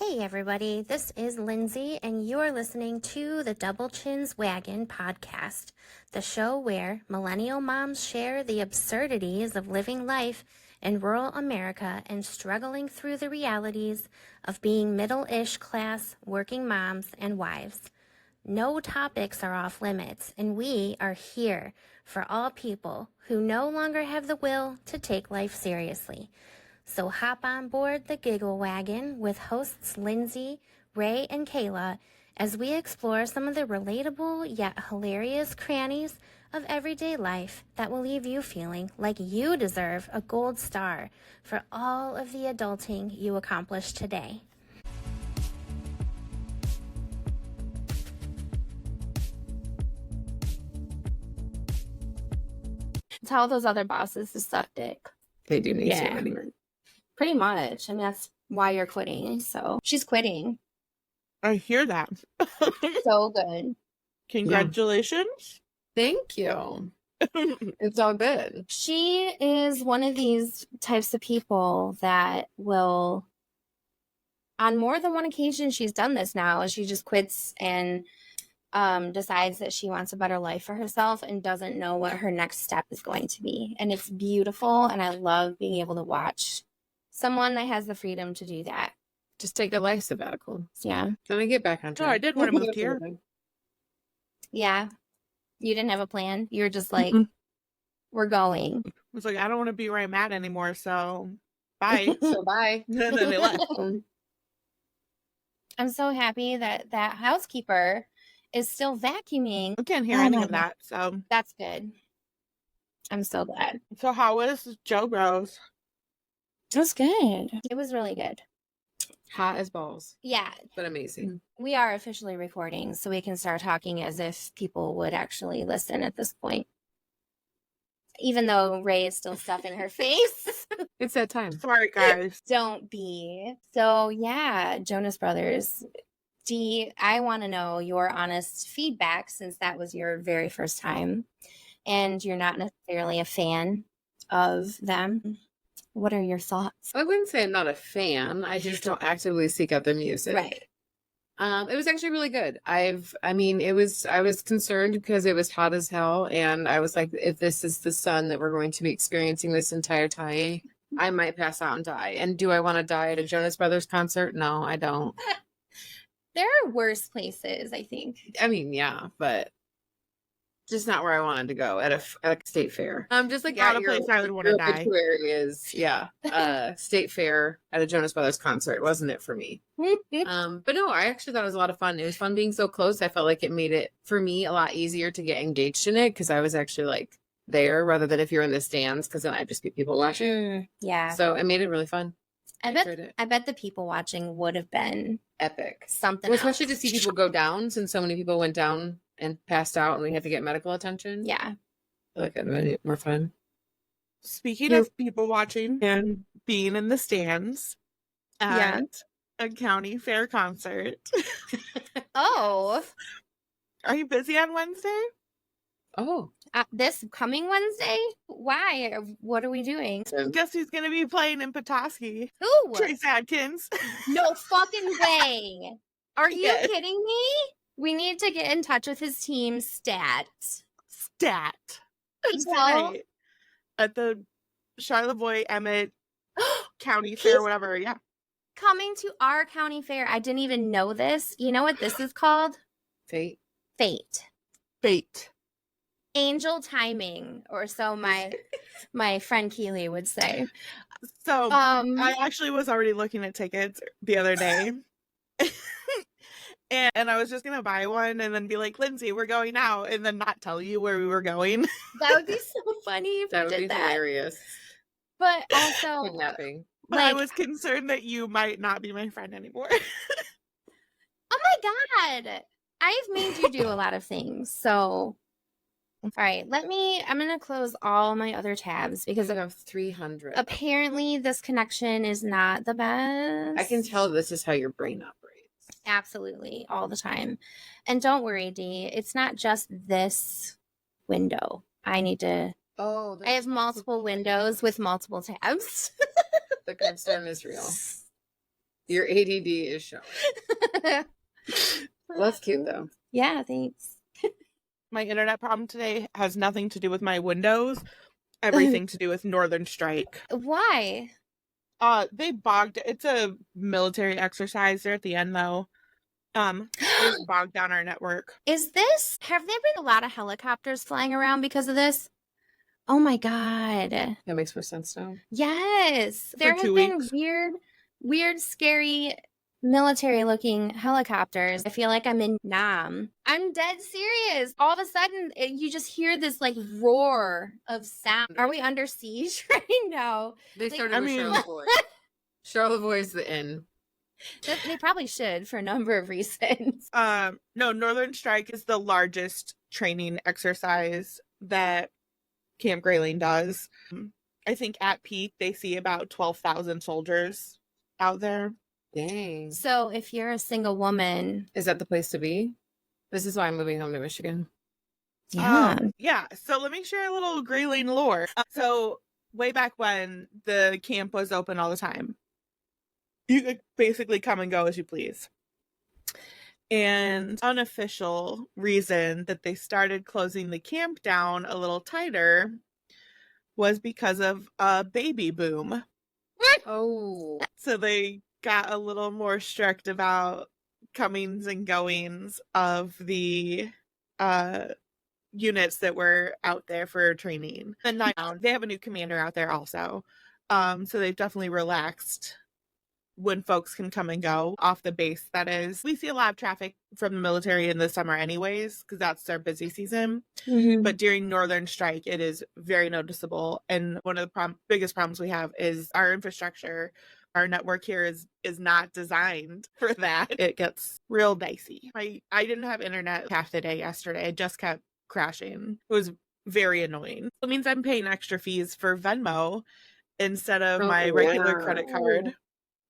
Hey everybody, this is Lindsey, and you're listening to the Double Chins Wagon podcast, the show where millennial moms share the absurdities of living life in rural America and struggling through the realities of being middle-ish class working moms and wives. No topics are off limits, and we are here for all people who no longer have the will to take life seriously. So hop on board the Giggle Wagon with hosts Lindsey, Ray, and Kayla as we explore some of the relatable yet hilarious crannies of everyday life that will leave you feeling like you deserve a gold star for all of the adulting you accomplished today. Tell those other bosses to suck dick. They do need to Yeah. anyway. Pretty much. I mean, that's why you're quitting. So she's quitting. I hear that. So good. Congratulations. Thank you. It's all good. She is one of these types of people that will, on more than one occasion, she's done this now. She just quits and decides that she wants a better life for herself and doesn't know what her next step is going to be. And it's beautiful. And I love being able to watch someone that has the freedom to do that. Just take a life sabbatical. Yeah. Let me get back on Oh, track. I did want to move here. Yeah. You didn't have a plan. You were just like, Mhm. we're going. I was like, I don't want to be where I'm at anymore, so bye. So bye. And then they left. I'm so happy that that housekeeper is still vacuuming. I can't hear Oh any my of that. So That's good. I'm so glad. how was Joe Bros? It was good. It was really good. Hot as balls, Yeah, but amazing. we are officially recording, so we can start talking as if people would actually listen at this point. Even though Ray is still stuffing her face. It's that time. Sorry, guys. Don't be. So yeah, Jonas Brothers. Dee, I want to know your honest feedback since that was your very first time and you're not necessarily a fan of them. What are your thoughts? I wouldn't say I'm not a fan. I just don't actively seek out their music. Right. It was actually really good. I was concerned because it was hot as hell. And I was like, if this is the sun that we're going to be experiencing this entire time, I might pass out and die. And do I want to die at a Jonas Brothers concert? No, I don't. There are worse places, I think. I mean, yeah, but just not where I wanted to go at a state fair. Just like Not at a place I would want to your die. obituary is, yeah, state fair at a Jonas Brothers concert wasn't it for me. But no, I actually thought it was a lot of fun. It was fun being so close. I felt like it made it for me a lot easier to get engaged in it because I was actually like there rather than if you're in the stands because then I'd just be people watching. Yeah. So it made it really fun. I enjoyed it. bet the people watching would have been Epic. something Well, especially else. to see people go down since so many people went down and passed out and we had to get medical attention. Yeah. I like it made it more fun. Speaking of people watching and being in the stands Yeah. at a county fair concert, Oh, are you busy on Wednesday? Oh. this coming Wednesday? Why? What are we doing? Guess who's going to be playing in Petoskey? Who? Trace Adkins. No fucking way. Are you Yes. kidding me? We need to get in touch with his team stat. Stat. Well- Tonight at the Charlevoix Emmett County Fair, whatever. Yeah. Coming to our county fair. I didn't even know this. You know what this is called? Fate. Fate. Fate. Angel timing, or so my friend Keely would say. So I actually was already looking at tickets the other day. And I was just going to buy one and then be like, Lindsey, we're going out, and then not tell you where we were going. That would be so funny if That we would did be that. hilarious. But also, Kidnapping. But I like, was concerned that you might not be my friend anymore. oh my God, I've made you do a lot of things. So, all right, I'm going to close all my other tabs because I have 300. apparently this connection is not the best. I can tell this is how your brain operates. Absolutely, all the time. And don't worry, Dee, it's not just this window. I have multiple windows with multiple tabs. The concern is real. Your ADD is showing. Well, that's cute though. Yeah, thanks. My internet problem today has nothing to do with my Windows, everything to do with Northern Strike. Why? They bogged. It's a military exercise. They're at the end though. They just bogged down our network. Have there been a lot of helicopters flying around because of this? Oh my God. That makes more sense now. Yes. There have 2 been weeks. weird, scary military looking helicopters. I feel like I'm in Nam. I'm dead serious. All of a sudden, you just hear this like roar of sound. Are we under siege right now? They started I with mean- Charlevoix. Charlevoix is the inn. They probably should for a number of reasons. No, Northern Strike is the largest training exercise that Camp Grayling does. I think at peak they see about 12,000 soldiers out there. Dang. So if you're a single woman, Is that the place to be? This is why I'm moving home to Michigan. Yeah. So let me share a little Grayling lore. So way back when the camp was open all the time, you could basically come and go as you please. And unofficial reason that they started closing the camp down a little tighter was because of a baby boom. Oh. So they got a little more strict about comings and goings of the units that were out there for training. And now they have a new commander out there also. So they've definitely relaxed when folks can come and go off the base. That is, we see a lot of traffic from the military in the summer anyways, because that's their busy season. But during Northern Strike, it is very noticeable. And one of the biggest problems we have is our infrastructure. Our network here is not designed for that. It gets real dicey. I didn't have internet half the day yesterday. It just kept crashing. It was very annoying. It means I'm paying extra fees for Venmo instead of my regular credit card.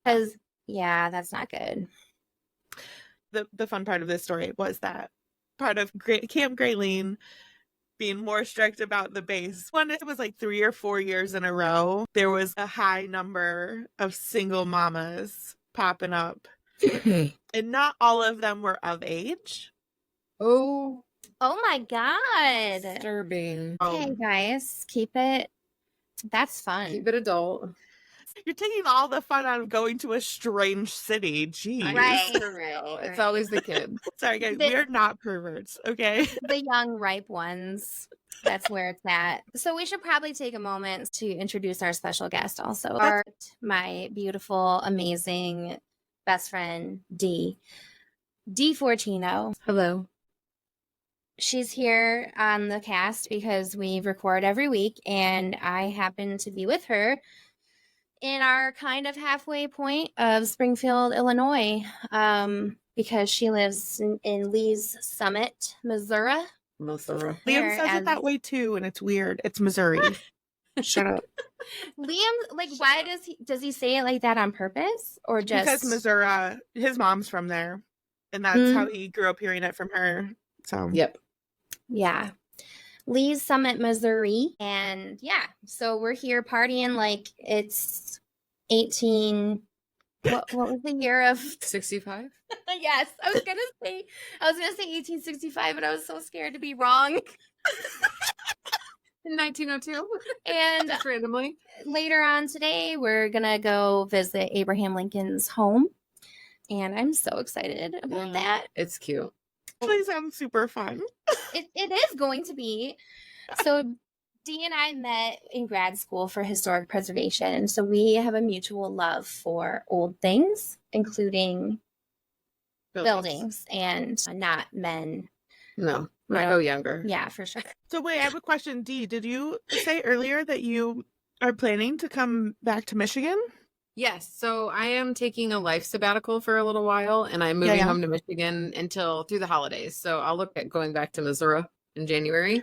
Because, yeah, that's not good. The fun part of this story was that part of Camp Grayling being more strict about the base. One, it was like 3 or 4 years in a row, there was a high number of single mamas popping up. And not all of them were of age. Oh. Oh my God. Disturbing. Okay, guys, keep it. That's fun. Keep it adult. You're taking all the fun out of going to a strange city. Jeez. Right. For real. It's always the kid. Sorry, guys. We are not perverts, okay? The young, ripe ones. That's where it's at. So we should probably take a moment to introduce our special guest also. My beautiful, amazing best friend, D Fortino. Hello. She's here on the cast because we record every week, and I happen to be with her in our kind of halfway point of Springfield, Illinois, because she lives in Lee's Summit, Missouri. Missouri. Liam says it that way too, and it's weird. It's Missouri. Shut up. Liam, like, why does he say it like that on purpose, or just Because Missouri, his mom's from there, and that's how he grew up hearing it from her. So Yep. Yeah. Lee's Summit, Missouri. And yeah, so we're here partying like it's 18. What was the year of 65? Yes, I was gonna say 1865, but I was so scared to be wrong. In 1902? And Just randomly. later on today, we're gonna go visit Abraham Lincoln's home. And I'm so excited about that. It's cute. actually sounds super fun. It is going to be. So Dee and I met in grad school for historic preservation. So we have a mutual love for old things, including buildings and not men. No, I go younger. Yeah, for sure. So wait, I have a question. Dee, did you say earlier that you are planning to come back to Michigan? Yes, so I am taking a life sabbatical for a little while, and I'm moving home to Michigan until through the holidays. So I'll look at going back to Missouri in January.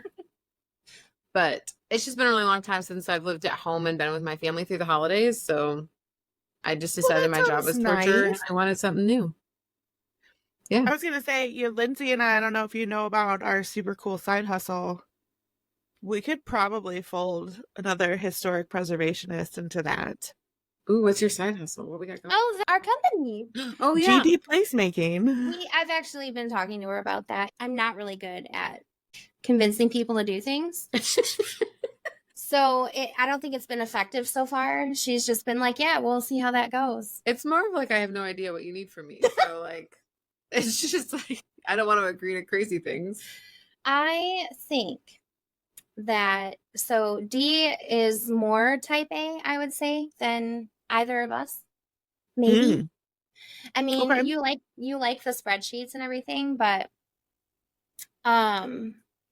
But it's just been a really long time since I've lived at home and been with my family through the holidays. So I just decided my job was torture and I wanted something new. Yeah. I was going to say, Lindsey and I don't know if you know about our super cool side hustle. We could probably fold another historic preservationist into that. Ooh, what's your side hustle? What we got going? Oh, our company. Oh, yeah. GD placemaking. I've actually been talking to her about that. I'm not really good at convincing people to do things. So I don't think it's been effective so far. She's just been like, yeah, we'll see how that goes. It's more of like, I have no idea what you need from me. So, like, it's just like, I don't want to agree to crazy things. I think that, so D is more type A, I would say, than either of us. Maybe. I mean, Okay. you like the spreadsheets and everything, but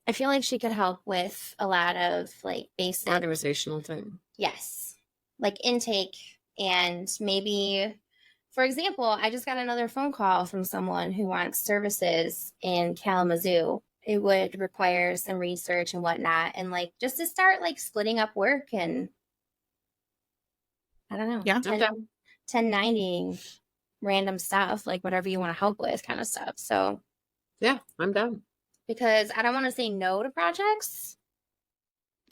I feel like she could help with a lot of like basic Organizational thing. Yes. Like intake, and maybe, for example, I just got another phone call from someone who wants services in Kalamazoo. It would require some research and whatnot, and like just to start like splitting up work and I don't know. Yeah. 1090 random stuff, like whatever you want to help with kind of stuff. So Yeah, I'm down. because I don't want to say no to projects.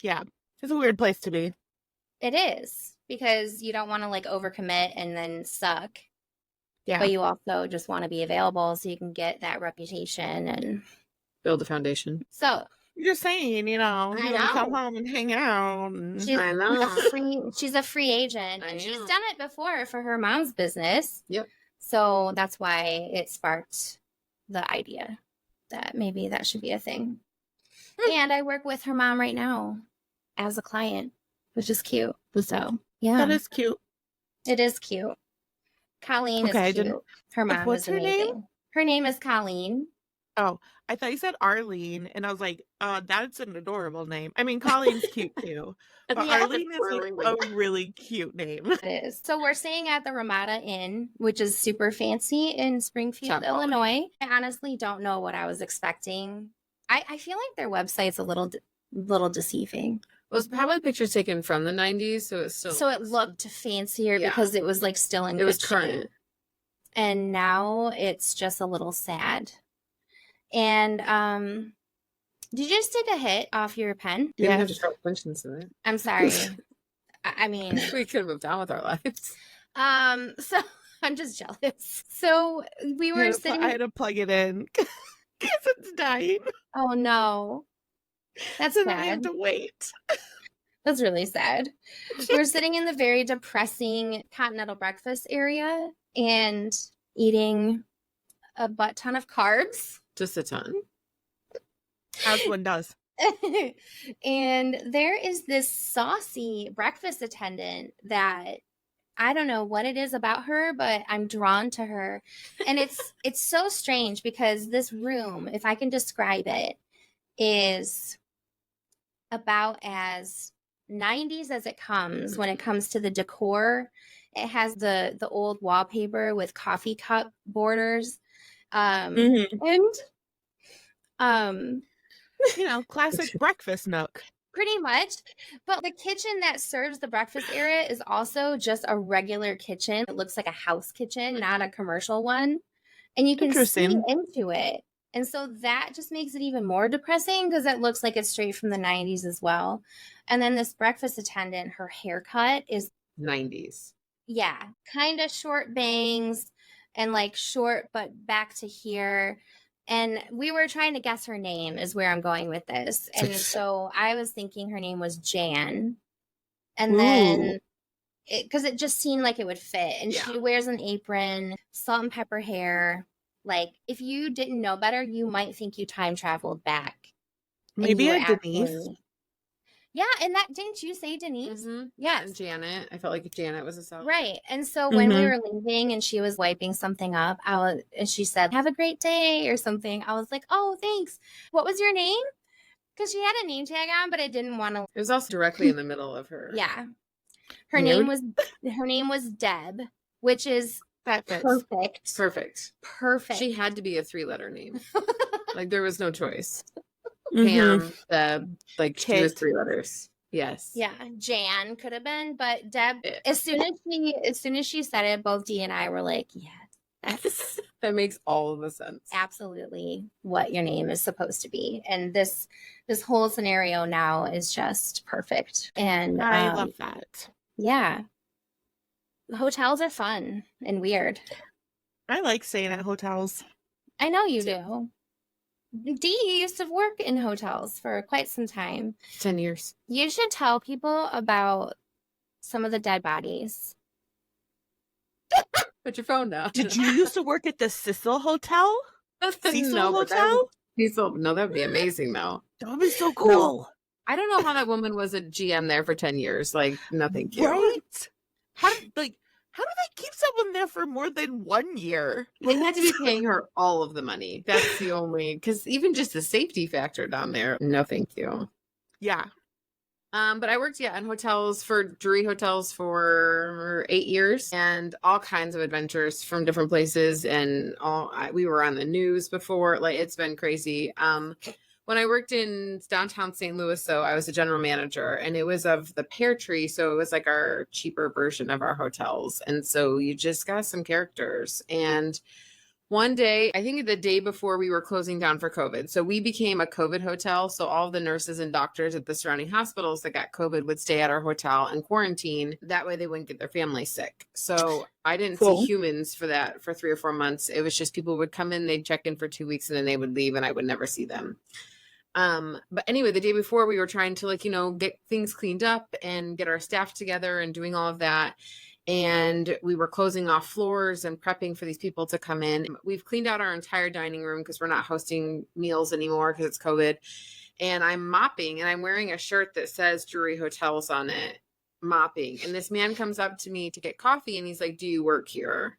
Yeah. It's a weird place to be. It is, because you don't want to like overcommit and then suck. Yeah. But you also just want to be available so you can get that reputation. And Build a foundation. so You're just saying, you know, I you want to come know. home and hang out. And... I know. she's a free agent, I and she's know. done it before for her mom's business. Yep. So that's why it sparked the idea that maybe that should be a thing. And I work with her mom right now as a client, which is cute. So yeah, That is cute. it is cute. Colleen is cute. Her mom What's is her amazing. name? Her name is Colleen. Oh, I thought you said Arlene, and I was like, that's an adorable name. I mean, Colleen's cute too, but Yeah, Arlene is like a really cute name. It is. So we're staying at the Ramada Inn, which is super fancy in Springfield, Chapel. Illinois. I honestly don't know what I was expecting. I feel like their website's a little deceiving. Well, it's probably pictures taken from the 90s, so it's still. So it looked fancier Yeah. because it was like still in It was good current. shape. And now it's just a little sad. And did you just take a hit off your pen? You didn't have to start punching to it. I'm sorry. I mean, We could have moved on with our lives. so I'm just jealous. So we were sitting. I had to plug it in because it's dying. Oh no, that's So then I have sad. to wait. That's really sad. We're sitting in the very depressing continental breakfast area and eating a butt ton of carbs. Just a ton. As one does. And there is this saucy breakfast attendant that I don't know what it is about her, but I'm drawn to her. And it's so strange because this room, if I can describe it, is about as 90s as it comes when it comes to the decor. It has the old wallpaper with coffee cup borders. And You know, classic breakfast nook. pretty much. But the kitchen that serves the breakfast area is also just a regular kitchen. It looks like a house kitchen, not a commercial one. And you can see Interesting. into it. And so that just makes it even more depressing because it looks like it's straight from the 90s as well. And then this breakfast attendant, her haircut is, 90s. yeah, kind of short bangs and like short, but back to here. And we were trying to guess her name is where I'm going with this. And so I was thinking her name was Jan. And then because it just seemed like it would fit. And Yeah. she wears an apron, salt and pepper hair. Like if you didn't know better, you might think you time traveled back. And Maybe you a were Denise. actually- Yeah, and that didn't you say Denise? Mm-hmm. Yes. And Janet. I felt like Janet was a sub. Right. And so when we Mhm. were leaving and she was wiping something up, and she said, "Have a great day" or something. I was like, "Oh, thanks. What was your name?" Because she had a name tag on, but I didn't want to. It was also directly in the middle of her. Yeah. Her Weird. name was Deb, which is That fits. perfect. Perfect. Perfect. She had to be a 3-letter name. Like there was no choice. Mhm. Pam, Deb, like she Kate. was 3 letters. Yes. Yeah, Jan could have been, but Deb. Yeah. As soon as she said it, both Dee and I were like, "Yeah, that's That makes all of the sense. absolutely what your name is supposed to be." And this whole scenario now is just perfect. And I love that. yeah. Hotels are fun and weird. I like staying at hotels. I know you do. Dee used to work in hotels for quite some time. 10 years. You should tell people about some of the dead bodies. Put your phone down. Did you used to work at the Cecil Hotel? Cecil No, but Hotel? no, that would be amazing though. That would be so cool. I don't know how that woman was a GM there for 10 years. Like, no, thank you. Right? How do they keep someone there for more than 1 year? They had to be paying her all of the money. That's the only, because even just the safety factor down there, no, thank you. Yeah. But I worked, in hotels Drury hotels for 8 years and all kinds of adventures from different places. And we were on the news before. Like, it's been crazy. When I worked in downtown St. Louis, so I was a general manager, and it was of the Pear Tree. So it was like our cheaper version of our hotels. And so you just got some characters. And one day, I think the day before we were closing down for COVID. So we became a COVID hotel. So all the nurses and doctors at the surrounding hospitals that got COVID would stay at our hotel and quarantine. That way they wouldn't get their family sick. So I didn't see humans for 3 or 4 months. It was just people would come in, they'd check in for 2 weeks, and then they would leave, and I would never see them. But anyway, the day before we were trying to get things cleaned up and get our staff together and doing all of that. And we were closing off floors and prepping for these people to come in. We've cleaned out our entire dining room because we're not hosting meals anymore because it's COVID. And I'm mopping, and I'm wearing a shirt that says Drury Hotels on it, mopping. And this man comes up to me to get coffee, and he's like, "Do you work here?"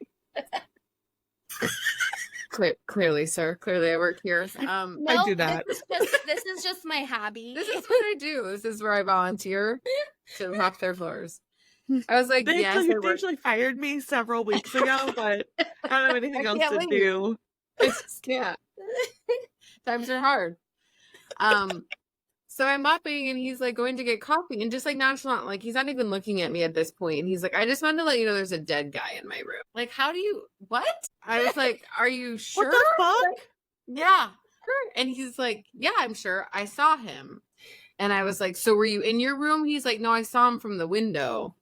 Clearly, sir. Clearly, I work here. No, I do not. This is just my hobby. This is what I do. This is where I volunteer to mop their floors. I was like, They yes, I work. actually fired me several weeks ago, but I don't have anything else to do. I just can't. Times are hard. So I'm mopping, and he's like going to get coffee, and just like nonchalant, like he's not even looking at me at this point. And he's like, "I just wanted to let you know there's a dead guy in my room." Like, how do you, what? I was like, "Are you sure?" What the fuck? Like, yeah, sure. And he's like, "Yeah, I'm sure. I saw him." And I was like, "So were you in your room?" He's like, "No, I saw him from the window."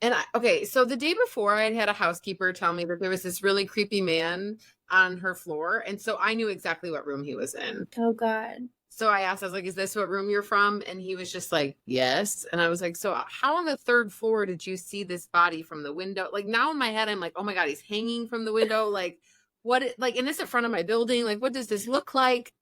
And okay, so the day before, I had a housekeeper tell me that there was this really creepy man on her floor. And so I knew exactly what room he was in. Oh, God. So I asked, I was like, "Is this what room you're from?" And he was just like, "Yes." And I was like, "So how on the 3rd floor did you see this body from the window?" Like, now in my head, I'm like, "Oh my God, he's hanging from the window." Like, and this in front of my building. Like, what does this look like?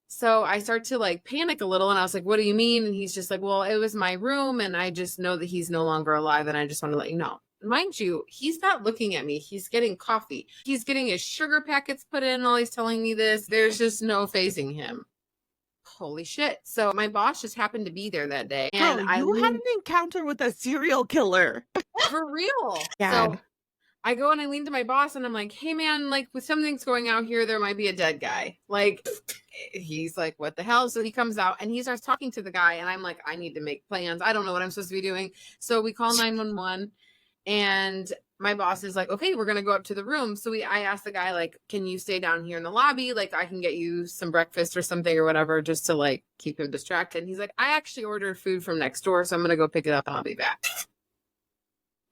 So I start to panic a little, and I was like, "What do you mean?" And he's just like, "Well, it was my room, and I just know that he's no longer alive, and I just want to let you know." Mind you, he's not looking at me. He's getting coffee. He's getting his sugar packets put in while he's telling me this. There's just no phasing him. Holy shit. So my boss just happened to be there that day. And you had an encounter with a serial killer. For real. God. So I go and I lean to my boss, and I'm like, "Hey man, with something's going out here, there might be a dead guy." He's like, "What the hell?" So he comes out, and he starts talking to the guy, and I'm like, I need to make plans. I don't know what I'm supposed to be doing. So we call 911, and my boss is like, "Okay, we're going to go up to the room." So I asked the guy, "Can you stay down here in the lobby? I can get you some breakfast or something or whatever, just to keep him distracted." And he's like, "I actually ordered food from next door, so I'm going to go pick it up and I'll be back."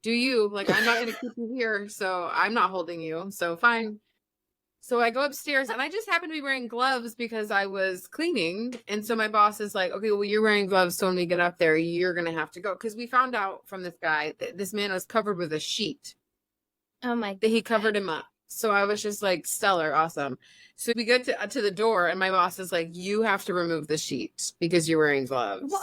Do you? I'm not going to keep you here, so I'm not holding you. So fine. So I go upstairs, and I just happen to be wearing gloves because I was cleaning. And so my boss is like, "Okay, well, you're wearing gloves, so when we get up there, you're going to have to go." Because we found out from this guy that this man was covered with a sheet. Oh, my God. That he covered him up. So I was just like, stellar, awesome. So we get to the door, and my boss is like, "You have to remove the sheet because you're wearing gloves." Well,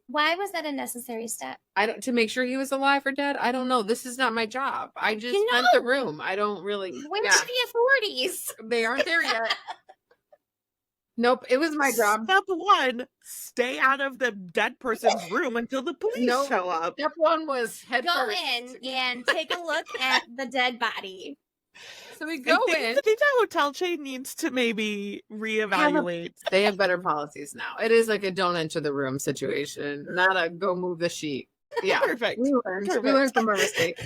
why was that a necessary step? To make sure he was alive or dead. I don't know. This is not my job. I just rent the room. I don't really. Where's the authorities? They aren't there yet. Nope. It was my job. Step 1, stay out of the dead person's room until the police show up. Step 1 was head Go first. in and take a look at the dead body. So we go in. I think the hotel chain needs to maybe reevaluate. They have better policies now. It is like a don't enter the room situation, not a go move the sheet. Yeah. Perfect. We learned from our mistake.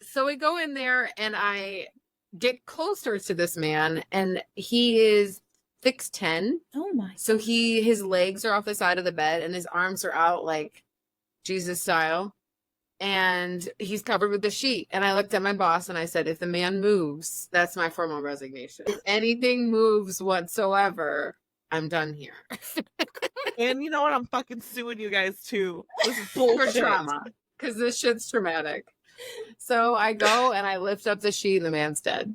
So we go in there, and I get closer to this man, and he is 6'10". Oh my. So his legs are off the side of the bed, and his arms are out Jesus style. and he's covered with the sheet. And I looked at my boss and I said, if the man moves, that's my formal resignation. If anything moves whatsoever, I'm done here. And you know what? I'm fucking suing you guys too. This is For bullshit. trauma, because this shit's traumatic. So I go and I lift up the sheet and the man's dead.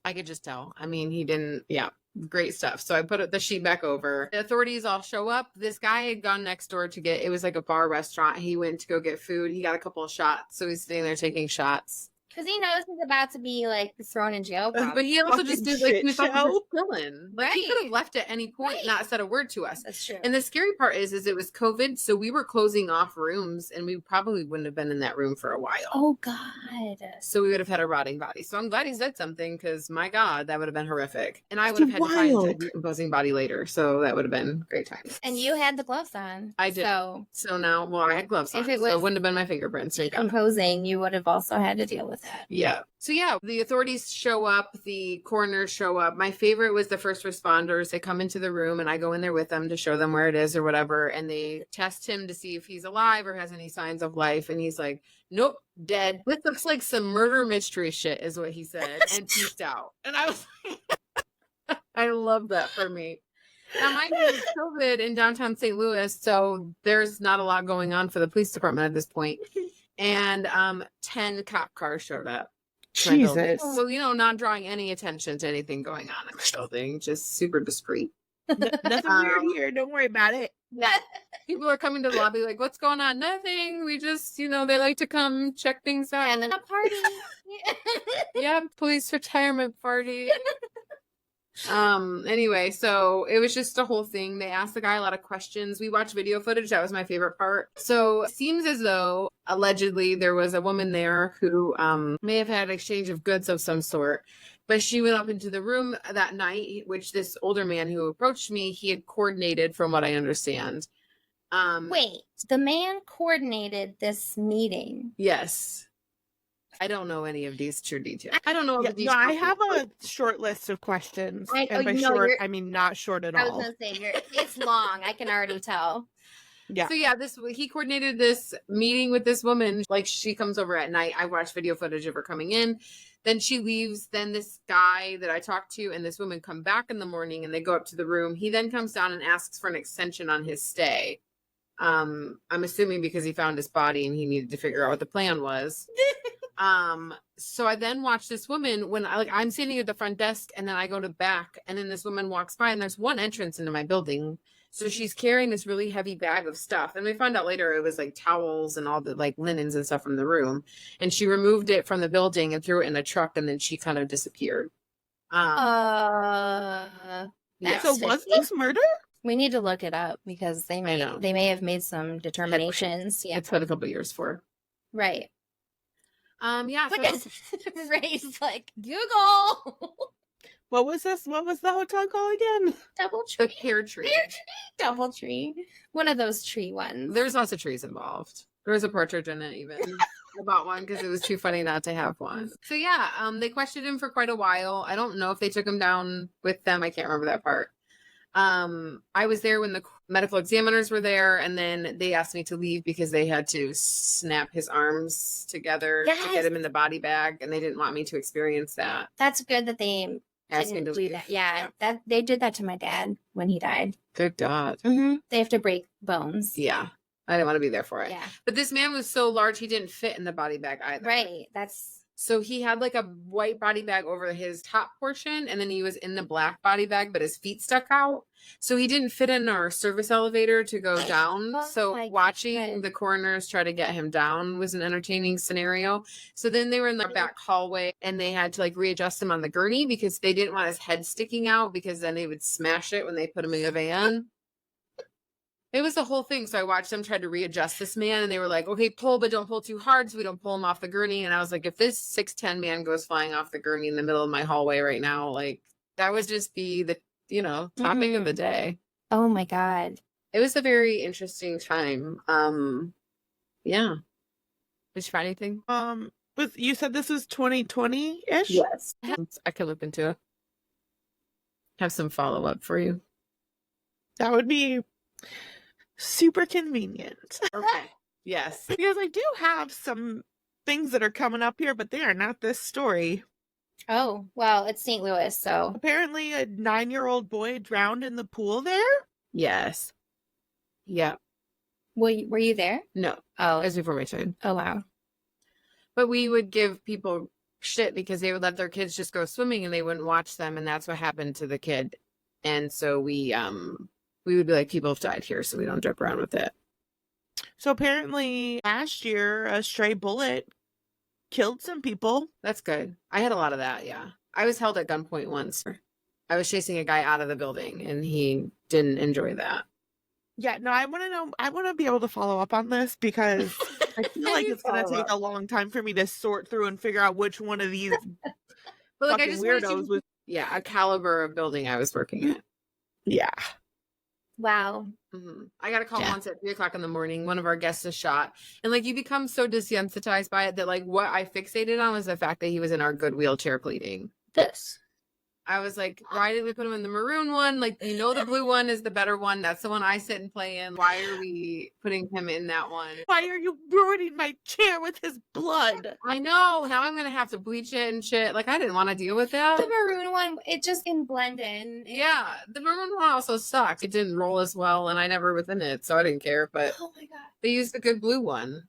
I could just tell. I mean, he didn't, yeah, great stuff. So I put the sheet back over. The authorities all show up. This guy had gone next door to get, it was like a bar restaurant. He went to go get food. He got a couple of shots. So he's sitting there taking shots. Because he knows he's about to be like thrown in jail. Probably. But he also just did like he was chilling. Like he could have left at any point, not said a word to us. That's true. And the scary part is it was COVID, so we were closing off rooms, and we probably wouldn't have been in that room for a while. Oh God! So we would have had a rotting body. So I'm glad he said something, because my God, that would have been horrific. And I would have had to find a decomposing body later, so that would have been great times. And you had the gloves on. I did. So now, well, I had gloves on, if it so it wouldn't have been my fingerprints. Decomposing, you would have also had to deal with that. Yeah. So yeah, the authorities show up, the coroners show up. My favorite was the first responders. They come into the room and I go in there with them to show them where it is or whatever. And they test him to see if he's alive or has any signs of life. And he's like, nope, dead. This looks like some murder mystery shit is what he said. And peaced out. And I was like, I love that for me. Now, mind you, it's COVID in downtown St. Louis, so there's not a lot going on for the police department at this point. And 10 cop cars showed up. Jesus. So, not drawing any attention to anything going on in my building, just super discreet. Nothing weird here. Don't worry about it. Yeah. People are coming to the lobby like, what's going on? Nothing. We just, they like to come check things out. And then a party. Yeah, police retirement party. Anyway, so it was just a whole thing. They asked the guy a lot of questions. We watched video footage. That was my favorite part. So it seems as though allegedly there was a woman there who may have had an exchange of goods of some sort, but she went up into the room that night, which this older man who approached me, he had coordinated from what I understand. Wait, the man coordinated this meeting. Yes. I don't know any of these true details. I don't know. I have a short list of questions. And by short, I mean not short at all. I was going to say, it's long. I can already tell. Yeah. So yeah, he coordinated this meeting with this woman. Like she comes over at night. I watched video footage of her coming in. Then she leaves. Then this guy that I talked to and this woman come back in the morning and they go up to the room. He then comes down and asks for an extension on his stay. I'm assuming because he found his body and he needed to figure out what the plan was. So I then watch this woman when I'm sitting at the front desk and then I go to back and then this woman walks by and there's one entrance into my building. So she's carrying this really heavy bag of stuff. And we found out later it was like towels and all the like linens and stuff from the room. And she removed it from the building and threw it in a truck and then she kind of disappeared. So was this murder? We need to look it up because they may have made some determinations. Yeah. It's been a couple of years for. Right. Yeah. So Ray's like, Google. What was this? What was the hotel called again? Doubletree. The pear tree. Doubletree. One of those tree ones. There's lots of trees involved. There was a partridge in it even. I bought one because it was too funny not to have one. So yeah, they questioned him for quite a while. I don't know if they took him down with them. I can't remember that part. I was there when the medical examiners were there, and then they asked me to leave because they had to snap his arms together to get him in the body bag, and they didn't want me to experience that. That's good that they didn't do that. Yeah, that they did that to my dad when he died. Good God. Mm-hmm. They have to break bones. Yeah. I didn't want to be there for it. Yeah. But this man was so large, he didn't fit in the body bag either. Right. So he had like a white body bag over his top portion, and then he was in the black body bag, but his feet stuck out. So he didn't fit in our service elevator to go down. So watching the coroners try to get him down was an entertaining scenario. So then they were in the back hallway and they had to like readjust him on the gurney because they didn't want his head sticking out because then they would smash it when they put him in the van. It was the whole thing. So I watched them try to readjust this man and they were like, okay, pull, but don't pull too hard so we don't pull him off the gurney. And I was like, if this 6'10" man goes flying off the gurney in the middle of my hallway right now, like that would just be the, topic of the day. Oh my God. It was a very interesting time. Yeah. Did you find anything? But you said this was 2020-ish? Yes. I could look into it. Have some follow-up for you. That would be super convenient. Okay. Yes. Because I do have some things that are coming up here, but they are not this story. Oh, well, it's St. Louis, so. Apparently, a 9-year-old boy drowned in the pool there. Yes. Yeah. Were you there? No. Oh, It was before my time. oh wow. But we would give people shit because they would let their kids just go swimming and they wouldn't watch them, and that's what happened to the kid. And so we would be like, people have died here, so we don't joke around with it. So apparently, last year, a stray bullet killed some people. That's good. I had a lot of that, yeah. I was held at gunpoint once. I was chasing a guy out of the building, and he didn't enjoy that. Yeah, no, I want to know. I want to be able to follow up on this because I feel like it's going to take a long time for me to sort through and figure out which one of these But like, I fucking just wanted weirdos to, was. yeah, a caliber of building I was working at. Yeah. Wow. I got a call Yeah. once at 3:00 in the morning. One of our guests is shot, and like you become so desensitized by it that like what I fixated on was the fact that he was in our good wheelchair bleeding. This. I was like, why did we put him in the maroon one? Like, you know, the blue one is the better one. That's the one I sit and play in. Why are we putting him in that one? Why are you ruining my chair with his blood? I know. Now I'm gonna have to bleach it and shit. Like, I didn't want to deal with that. The maroon one, it just can blend in. Yeah, the maroon one also sucks. It didn't roll as well, and I never was in it, so I didn't care. But Oh my god. they used the good blue one.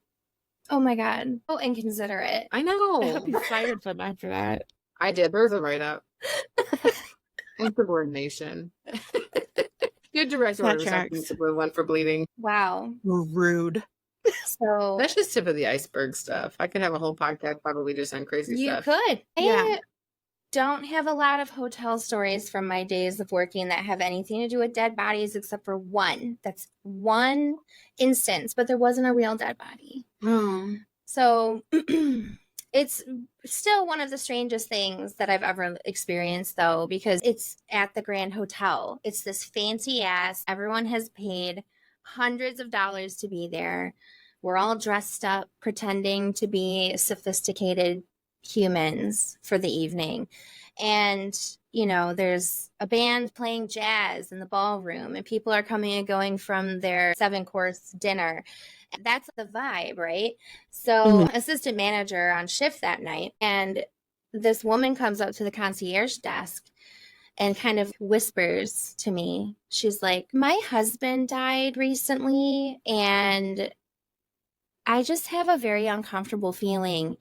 Oh my god. Oh, inconsiderate. I I know. hope you fired them after that. I did. There's a write up. Insubordination. Good director That was tracks. the blue one for bleeding. Wow. Rude. So That's just tip of the iceberg stuff. I could have a whole podcast probably just on crazy you stuff. could. Yeah. I don't have a lot of hotel stories from my days of working that have anything to do with dead bodies except for one. That's one instance, but there wasn't a real dead body. Oh. So it's still one of the strangest things that I've ever experienced, though, because it's at the Grand Hotel. It's this fancy ass. Everyone has paid hundreds of dollars to be there. We're all dressed up, pretending to be sophisticated humans for the evening. And, you know, there's a band playing jazz in the ballroom, and people are coming and going from their 7-course dinner. That's the vibe, right? So assistant manager on shift that night, and this woman comes up to the concierge desk and kind of whispers to me. She's like, my husband died recently, and I just have a very uncomfortable feeling.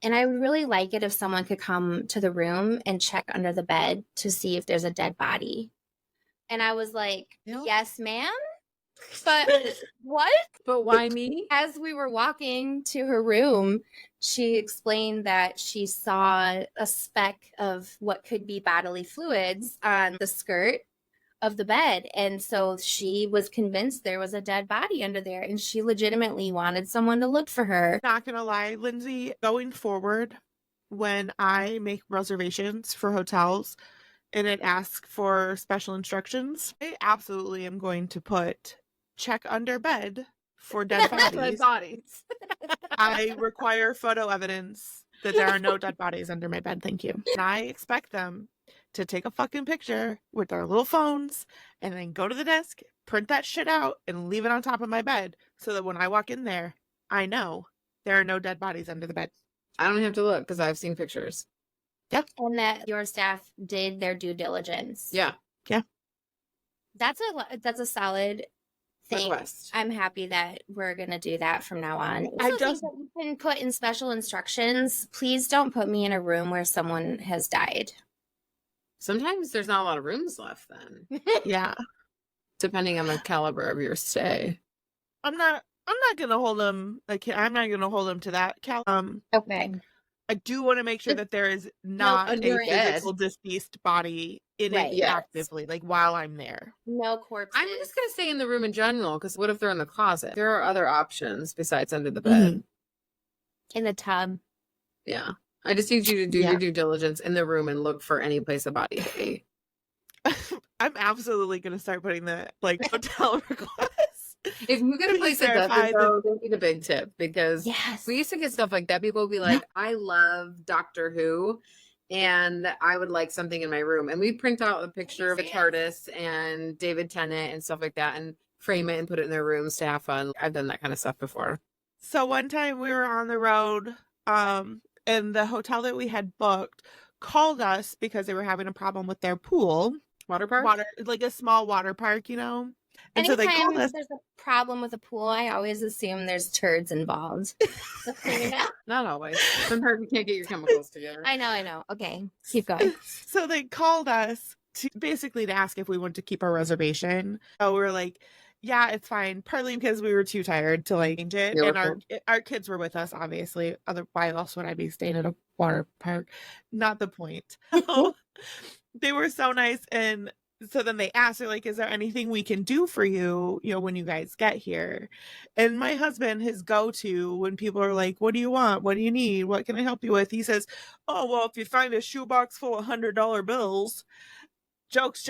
And I would really like it if someone could come to the room and check under the bed to see if there's a dead body. And I was like, Yep. yes, ma'am. But what? But why me? As we were walking to her room, she explained that she saw a speck of what could be bodily fluids on the skirt of the bed. And so she was convinced there was a dead body under there, and she legitimately wanted someone to look for her. Not gonna lie, Lindsay, going forward, when I make reservations for hotels and it asks for special instructions, I absolutely am going to put check under bed for dead Dead bodies. bodies. I require photo evidence that there are no dead bodies under my bed. Thank you. And I expect them to take a fucking picture with their little phones and then go to the desk, print that shit out, and leave it on top of my bed so that when I walk in there, I know there are no dead bodies under the bed. I don't have to look because I've seen pictures. And that your staff did their due diligence. Yeah. That's a solid thing. Request. I'm happy that we're gonna do that from now on. I Also, just- think that you can put in special instructions. Please don't put me in a room where someone has died. Sometimes there's not a lot of rooms left then, Yeah. depending on the caliber of your stay. I'm not gonna hold them I'm not gonna hold them to that Okay. I do want to make sure that there is not a under your bed. physical deceased body in Right. it Yes. actively, like while I'm there. No corpses. I'm just gonna stay in the room in general because what if they're in the closet? There are other options besides under the bed. in the tub. Yeah, I just need you to do Yeah. your due diligence in the room and look for any place a body could be. I'm absolutely gonna start putting the hotel requests. If you get a place that does Verify it, though, don't need a big tip because Yes. we used to get stuff like that. People would be like, I love Doctor Who and I would like something in my room. And we print out a picture of a TARDIS and David Tennant and stuff like that and frame it and put it in their rooms to have fun. I've done that kind of stuff before. So one time we were on the road, and the hotel that we had booked called us because they were having a problem with their pool. Water park? Water, like a small water park, you know? And so they called Anytime us. there's a problem with a pool, I always assume there's turds involved. Just so you know. Not always. Sometimes you can't get your chemicals together. I know. Okay, keep going. So they called us to ask if we wanted to keep our reservation. So we were like, yeah, it's fine. Partly because we were too tired to like change it. Yeah, And our kids were with us, obviously. Why else would I be staying at a water park? Not the point. They were so nice. And so then they asked, they're like, is there anything we can do for you, when you guys get here? And my husband, his go-to when people are like, what do you want? What do you need? What can I help you with? He says, oh, well, if you find a shoebox full of $100 bills, jokes,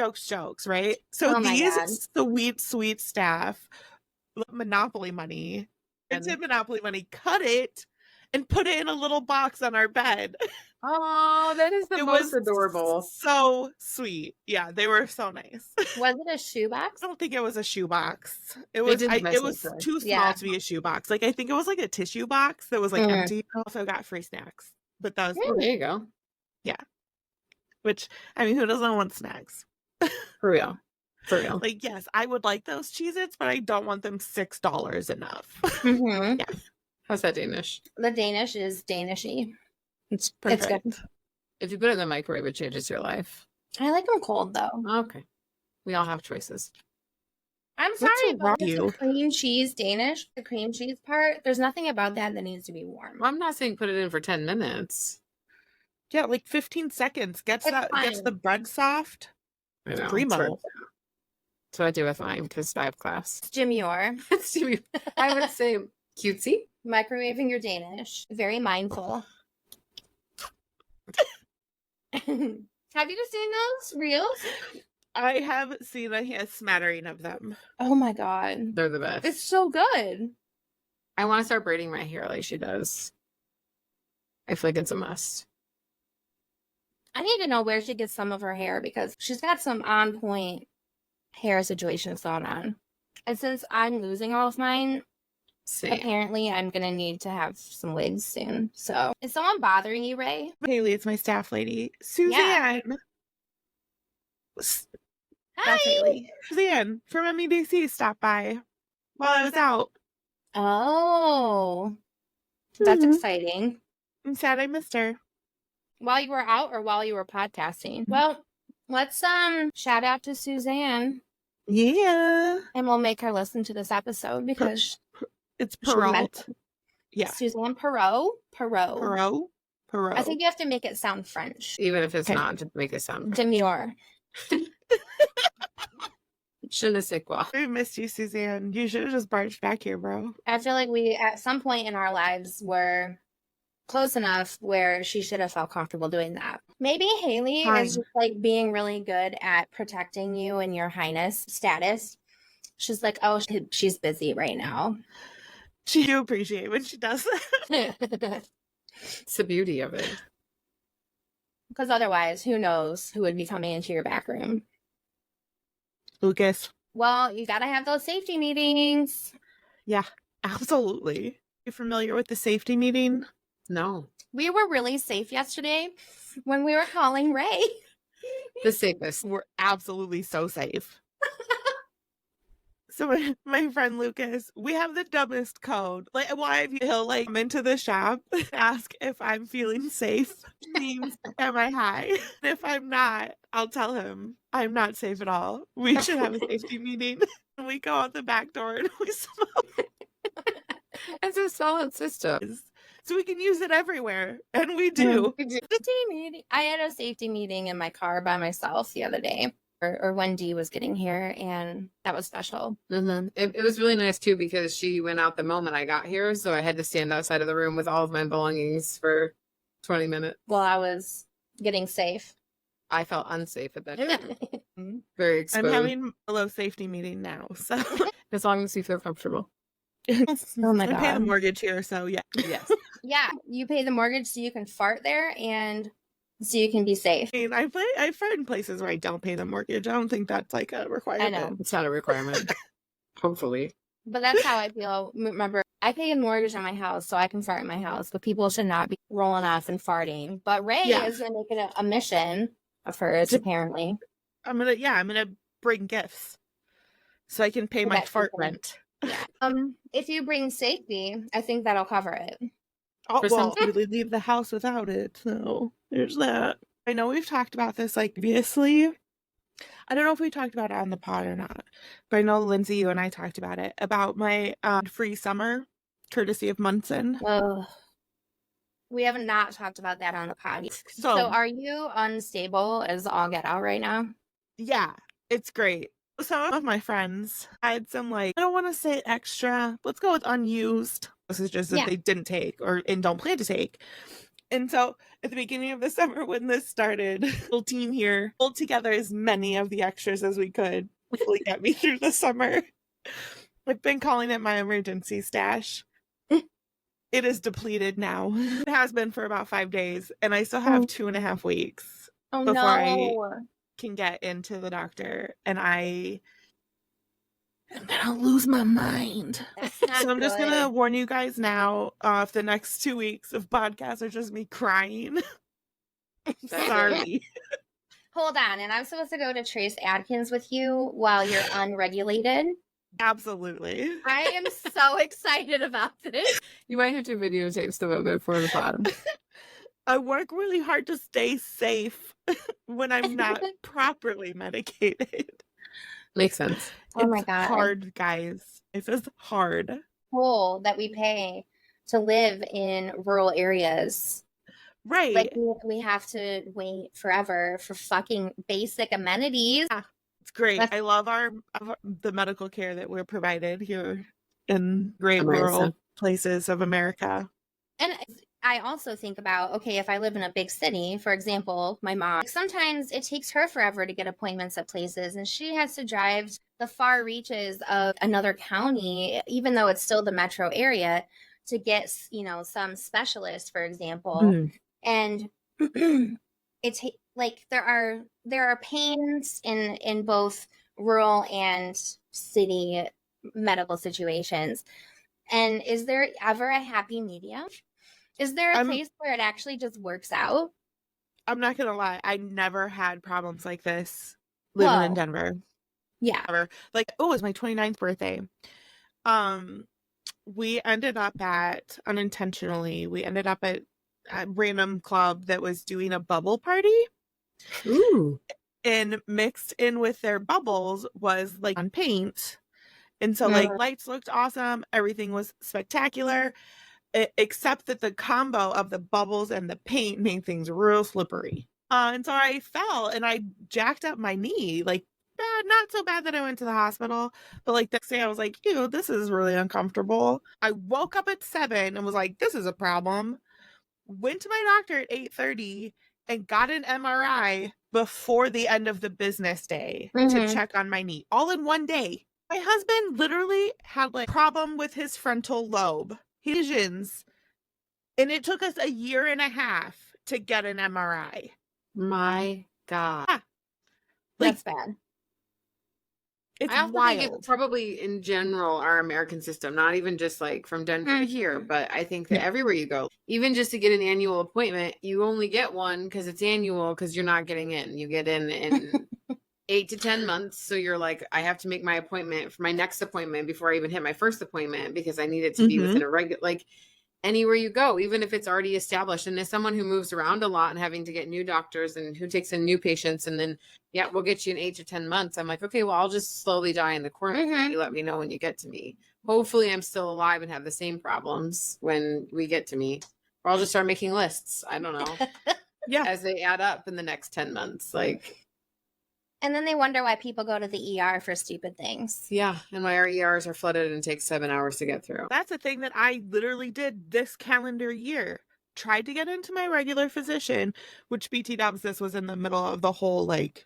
right? So Oh my these God. sweet staff, Monopoly money, cut it and put it in a little box on our bed. Oh, that is the It most was adorable. so sweet. Yeah, they were so nice. Was it a shoebox? I don't think it was a shoebox. It They was did the best it they was could. too small Yeah. to be a shoebox. Like I think it was like a tissue box that was like empty. I also got free snacks. But that was Oh, there you go. which I mean, who doesn't want snacks? For real. Like, yes, I would like those Cheez-Its, but I don't want them $6 enough. Mm-hmm. Yeah. How's that Danish? The Danish is Danishy. It's Perfect. good. If you put it in the microwave, it changes your life. I like them cold though. Okay. We all have choices. I'm What's sorry so wrong about with you? the cream cheese Danish. The cream cheese part. There's nothing about that needs to be warm. Well, I'm not saying put it in for 10 minutes. Yeah, like 15 seconds. Gets It's the fine. bread soft. I know. Primo. That's what I do with mine because I have class. It's demure. I would say cutesy. Microwaving your Danish. Very mindful. Have you just seen those reels? I have seen a smattering of them. Oh my God. They're the best. It's so good. I want to start braiding my hair like she does. I feel like it's a must. I need to know where she gets some of her hair because she's got some on point hair situations going on. And since I'm losing all of mine, Same. apparently I'm going to need to have some wigs soon. So, is someone bothering you, Ray? Haley, it's my staff lady. Suzanne. That's Hi. Haley. Suzanne from MEDC stopped by while I was out. Oh, that's Mhm. exciting. I'm sad I missed her. While you were out or while you were podcasting? Well, let's shout out to Suzanne Yeah. and we'll make her listen to this episode because It's she meant Perrault. Yeah. Suzanne Perot. Perrault. I think you have to make it sound French. Even if it's Okay. not, to make it sound. Demure. Je ne sais quoi. I missed you, Suzanne. You should have just barged back here, bro. I feel like we, at some point in our lives, were close enough where she should have felt comfortable doing that. Maybe Haley Fine. is just like being really good at protecting you and your highness status. She's like, oh, she's busy right now. She do appreciate when she does that. Because It's the beauty of it. otherwise, who knows who would be coming into your back room. Lucas. Well, you got to have those safety meetings. Yeah, absolutely. You familiar with the safety meeting? No. We were really safe yesterday when we were calling Ray. The safest. We're absolutely so safe. So my friend Lucas, we have the dumbest code. Like, why he'll like come into the shop, ask if I'm feeling safe. Means, am I high? And if I'm not, I'll tell him I'm not safe at all. We should have a safety meeting. And we go out the back door and we smoke. It's a solid system. So we can use it everywhere. And we do. Safety meeting. I had a safety meeting in my car by myself the other day, or when Dee was getting here, and that was special. Mm-hmm. It was really nice too because she went out the moment I got here, so I had to stand outside of the room with all of my belongings for 20 minutes. While I was getting safe. I felt unsafe at that time. Oh Very I'm exposed. having a low safety meeting now. So As long as you feel comfortable. my I pay the God. mortgage here, so yeah. Yes. Yeah, you pay the mortgage so you can fart there and so you can be safe. I mean, I find places where I don't pay the mortgage. I don't think that's like a requirement. know. It's not a requirement. Hopefully. But that's how I feel. Remember, I pay a mortgage on my house, so I can fart in my house, but people should not be rolling off and farting. But Ray Yeah. is going to make it a mission of hers, apparently. I'm gonna bring gifts so I can pay my That's fart okay. rent. Yeah. If you bring safety, I think that'll cover it. Oh, For well, some- really leave the house without it. So there's that. I know we've talked about this like previously. I don't know if we talked about it on the pod or not, but I know Lindsay, you and I talked about it, about my free summer, courtesy of Munson. Ugh. We have not talked about that on the pod. So- So are you unstable as all get out right now? Yeah, it's great. Some of my friends had some, like, I don't want to say extra, let's go with unused. This is just that Yeah. they didn't take and don't plan to take. And so at the beginning of the summer when this started, the whole team here pulled together as many of the extras as we could to really get me through the summer. I've been calling it my emergency stash. It is depleted now. It has been for about 5 days, and I still have 2.5 weeks Oh Before no. can get into the doctor, and I'm gonna lose my mind. That's not So I'm just good. gonna warn you guys now, if the next 2 weeks of podcasts are just me crying. Sorry. Hold on, and I'm supposed to go to Trace Adkins with you while you're unregulated. Absolutely. I am so excited about this. You might have to videotape some of it for the pod. I work really hard to stay safe when I'm not properly medicated. Makes sense. Oh my It's God. hard, guys. It is hard. Toll that we pay to live in rural areas. Right. Like we have to wait forever for fucking basic amenities. It's great. That's- I love the medical care that we're provided here in great America. rural places of America. And I also think about, okay, if I live in a big city, for example, my mom, sometimes it takes her forever to get appointments at places, and she has to drive the far reaches of another county, even though it's still the metro area, to get, some specialist, for example. Mm. And it's like there are pains in both rural and city medical situations. And is there ever a happy medium? Is there a place where it actually just works out? I'm not gonna lie, I never had problems like this living in Whoa. Denver. Yeah. Ever. Like, it was my 29th birthday. We ended up unintentionally, at a random club that was doing a bubble party. Ooh. And mixed in with their bubbles was like on paint. And so like lights looked awesome. Everything was spectacular. Except that the combo of the bubbles and the paint made things real slippery. And so I fell and I jacked up my knee. Like, not so bad that I went to the hospital, but like the next day I was like, ew, this is really uncomfortable. I woke up at 7 and was like, this is a problem. Went to my doctor at 8:30 and got an MRI before the end of the business day to check on my knee, all in one day. My husband literally had like problem with his frontal lobe, lesions, and it took us 1.5 years to get an MRI. My God. Yeah. Like, That's bad. it's I also wild. think it's probably in general our American system, not even just like from Denver to here, but I think that everywhere you go, even just to get an annual appointment, you only get one because it's annual because you're not getting in. You get in 8 to 10 months. So you're like, I have to make my appointment for my next appointment before I even hit my first appointment because I need it to be within a regular, like anywhere you go, even if it's already established. And as someone who moves around a lot and having to get new doctors and who takes in new patients, and then, yeah, we'll get you in 8 to 10 months. I'm like, okay, well, I'll just slowly die in the corner. You let me know when you get to me. Hopefully I'm still alive and have the same problems when we get to me. Or I'll just start making lists. I don't know. Yeah. As they add up in the next 10 months. Like, And then they wonder why people go to the ER for stupid things. yeah. And my ERs are flooded and take 7 hours to get through. That's a thing that I literally did this calendar year. Tried to get into my regular physician, which BT Dubs, this was in the middle of the whole like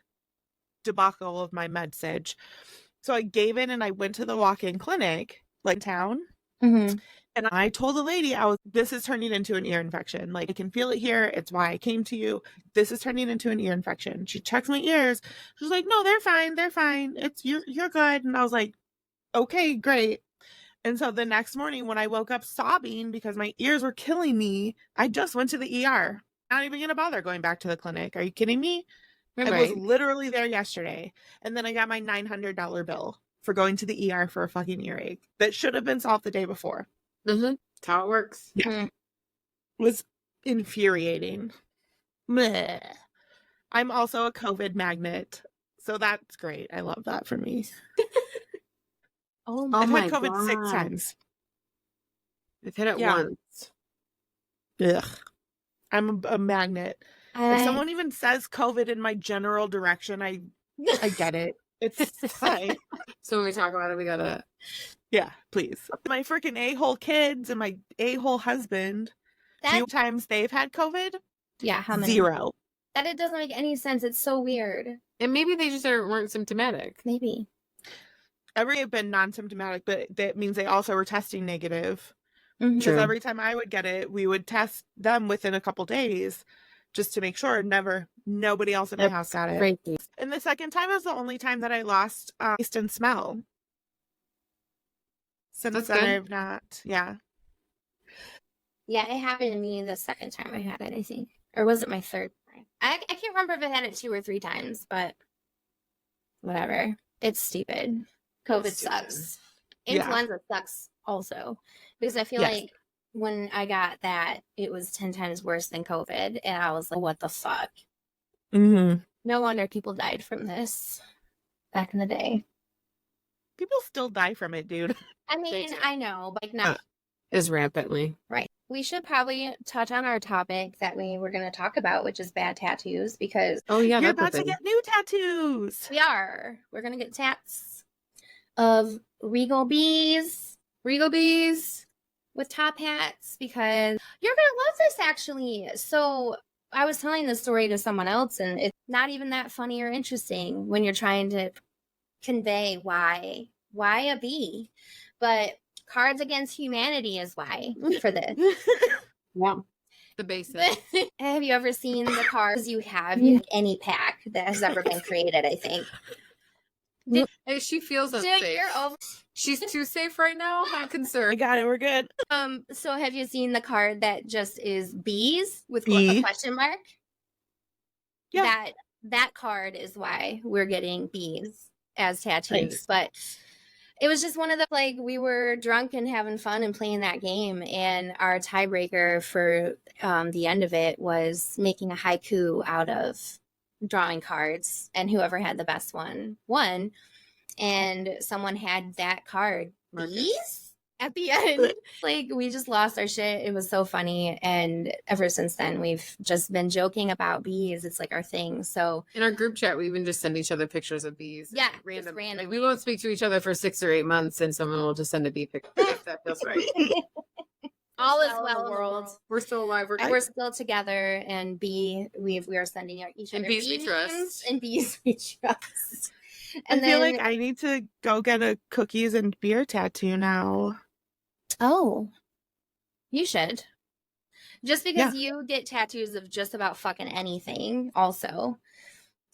debacle of my med sedge. So I gave in and I went to the walk-in clinic, like town. And I told the lady, this is turning into an ear infection. Like, I can feel it here. It's why I came to you. This is turning into an ear infection. She checks my ears. She's like, no, they're fine. They're fine. You're good. And I was like, okay, great. And so the next morning when I woke up sobbing because my ears were killing me, I just went to the ER. Not even going to bother going back to the clinic. Are you kidding me? I was literally there yesterday. And then I got my $900 bill for going to the ER for a fucking earache that should have been solved the day before. Mm-hmm. That's how it works. Yeah. It was infuriating. Blech. I'm also a COVID magnet. So that's great. I love that for me. I've had COVID 6 times. I've had it once. Ugh. I'm a magnet. If someone even says COVID in my general direction, I get it. It's fine. So when we talk about it, we gotta... Yeah, please. My freaking a-hole kids and my a-hole husband, few times they've had COVID. Yeah, how many? 0. That it doesn't make any sense. It's so weird. And maybe they just weren't symptomatic. Maybe. Every have been non-symptomatic, but that means they also were testing negative. Mm-hmm. Because every time I would get it, we would test them within a couple days just to make sure nobody else in my house got it. Crazy. And the second time was the only time that I lost taste and smell. Since then, I've not. Yeah. Yeah, it happened to me the second time I had it, I think. Or was it my third time? I can't remember if I had it 2 or 3 times, but whatever. It's stupid. COVID sucks. Influenza sucks also. Because I feel like when I got that, it was 10 times worse than COVID. And I was like, what the fuck? Mm-hmm. No wonder people died from this back in the day. People still die from it, dude. I mean, I know, but like not as rampantly. Right. We should probably touch on our topic that we were going to talk about, which is bad tattoos, because you're about to get new tattoos. We are. We're going to get tats of regal bees with top hats, because you're going to love this, actually. So I was telling this story to someone else, and it's not even that funny or interesting when you're trying to convey why a bee, but Cards Against Humanity is why for this. Yeah, the basics. Have you ever seen the cards you have? Any pack that has ever been created, I think. She feels unsafe. She's too safe right now. I'm concerned. I got it. We're good. So have you seen the card that just is bees with a question mark? Yeah. That card is why we're getting bees as tattoos. Nice. But it was just one of the, like, we were drunk and having fun and playing that game, and our tiebreaker for the end of it was making a haiku out of drawing cards, and whoever had the best one won. And someone had that card, bees, at the end. Like, we just lost our shit. It was so funny, and ever since then we've just been joking about bees. It's like our thing. So in our group chat, we even just send each other pictures of bees. Yeah, random. Like, we won't speak to each other for 6 or 8 months, and someone will just send a bee picture if that feels right. All is well in the world. We're still alive. We're still together, and we are sending each other bees we trust. And bees we trust. And I feel like I need to go get a cookies and beer tattoo now. Oh, you should. Just because you get tattoos of just about fucking anything also.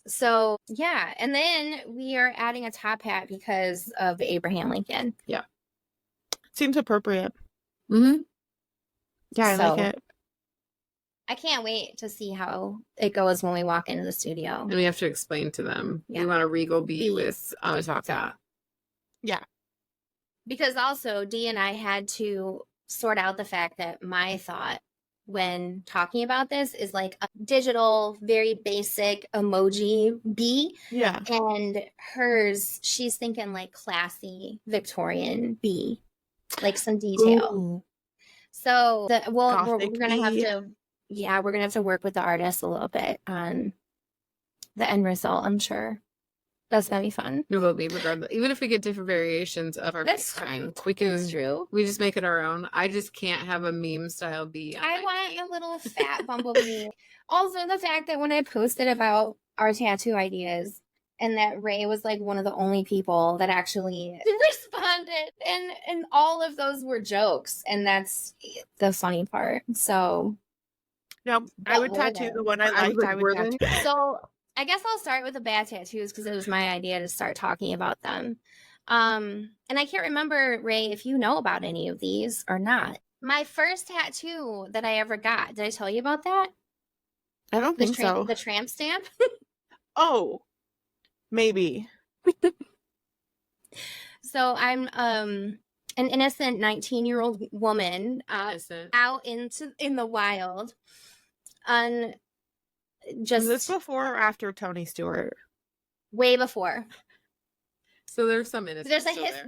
So, yeah. And then we are adding a top hat because of Abraham Lincoln. Yeah. Seems appropriate. Mm-hmm. Yeah, I like it. I can't wait to see how it goes when we walk into the studio. And we have to explain to them. We want a regal bee with a top hat. Yeah. Because also, Dee and I had to sort out the fact that my thought when talking about this is like a digital, very basic emoji bee. Yeah. And hers, she's thinking like classy Victorian bee, like some detail. Ooh. So we're going to have to, we're going to have to work with the artist a little bit on the end result, I'm sure. That's gonna be fun. It will be, regardless. Even if we get different variations of our design, we can. True. We just make it our own. I just can't have a meme style bee. I want a little fat bumblebee. Also, the fact that when I posted about our tattoo ideas, and that Ray was like one of the only people that actually responded, and all of those were jokes, and that's the funny part. So, no, I would tattoo the one I liked. I would tattoo. So. I guess I'll start with the bad tattoos because it was my idea to start talking about them. And I can't remember, Ray, if you know about any of these or not. My first tattoo that I ever got, did I tell you about that? I don't think so. The tramp stamp. Oh, maybe. So I'm an innocent 19-year-old woman out in the wild. Is this before or after Tony Stewart? Way before. So there's some innocence.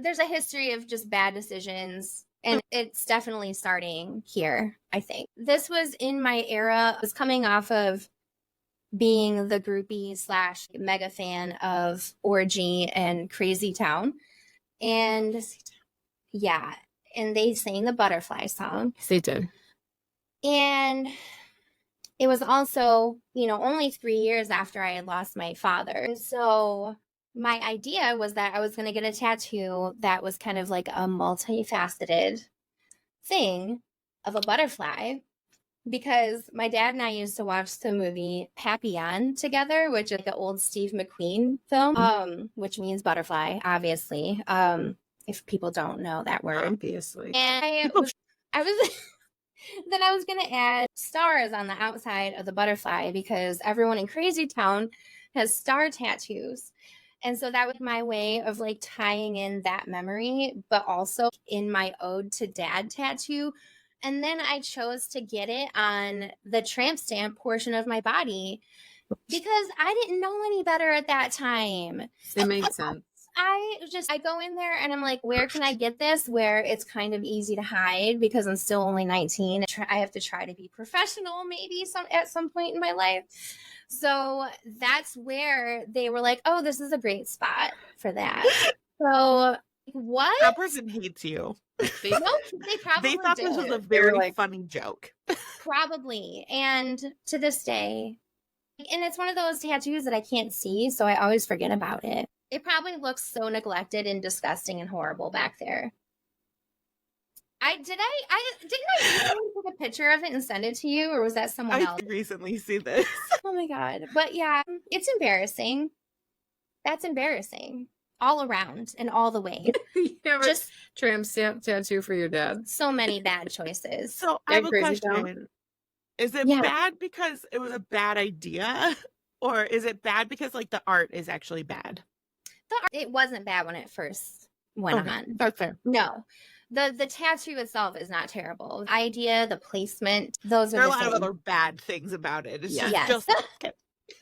There's a history of just bad decisions, and it's definitely starting here, I think. This was in my era. I was coming off of being the groupie / mega fan of Orgy and Crazy Town. And yeah, and they sang the Butterfly song. They did. And it was also, only 3 years after I had lost my father. And so my idea was that I was going to get a tattoo that was kind of like a multifaceted thing of a butterfly, because my dad and I used to watch the movie Papillon together, which is like an old Steve McQueen film, which means butterfly, obviously, if people don't know that word. Obviously. And I was then I was going to add stars on the outside of the butterfly, because everyone in Crazy Town has star tattoos. And so that was my way of like tying in that memory, but also in my ode to dad tattoo. And then I chose to get it on the tramp stamp portion of my body because I didn't know any better at that time. It makes sense. I go in there and I'm like, where can I get this where it's kind of easy to hide, because I'm still only 19. I have to try to be professional maybe at some point in my life. So that's where they were like, oh, this is a great spot for that. So what? That person hates you. They probably They thought this was a very funny joke. Probably. And to this day, and it's one of those tattoos that I can't see, so I always forget about it. It probably looks so neglected and disgusting and horrible back there. Didn't I take a picture of it and send it to you, or was that someone else? I recently see this. Oh my God. But yeah, it's embarrassing. That's embarrassing. All around and all the way. Just tramp stamp tattoo for your dad. So many bad choices. So I have a question. Is it bad because it was a bad idea? Or is it bad because like the art is actually bad? It wasn't bad when it first went on. That's fair. No. The tattoo itself is not terrible. The idea, the placement, those are there are a lot of other bad things about it. It's just I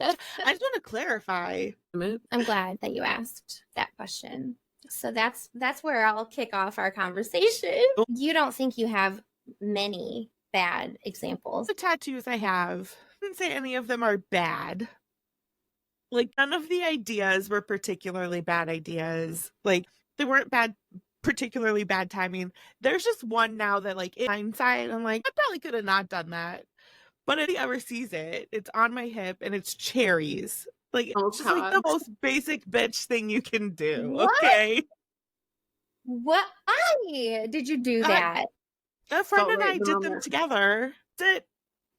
just want to clarify. I'm glad that you asked that question. So that's where I'll kick off our conversation. You don't think you have many bad examples? The tattoos I have, I wouldn't say any of them are bad. Like, none of the ideas were particularly bad ideas. Like, they weren't particularly bad timing. There's just one now that, like, in hindsight, I'm like, I probably could have not done that. But if he ever sees it, it's on my hip and it's cherries. Like, it's just like the most basic bitch thing you can do. What? Okay. What? Why did you do that? A friend and I did them together. That's it.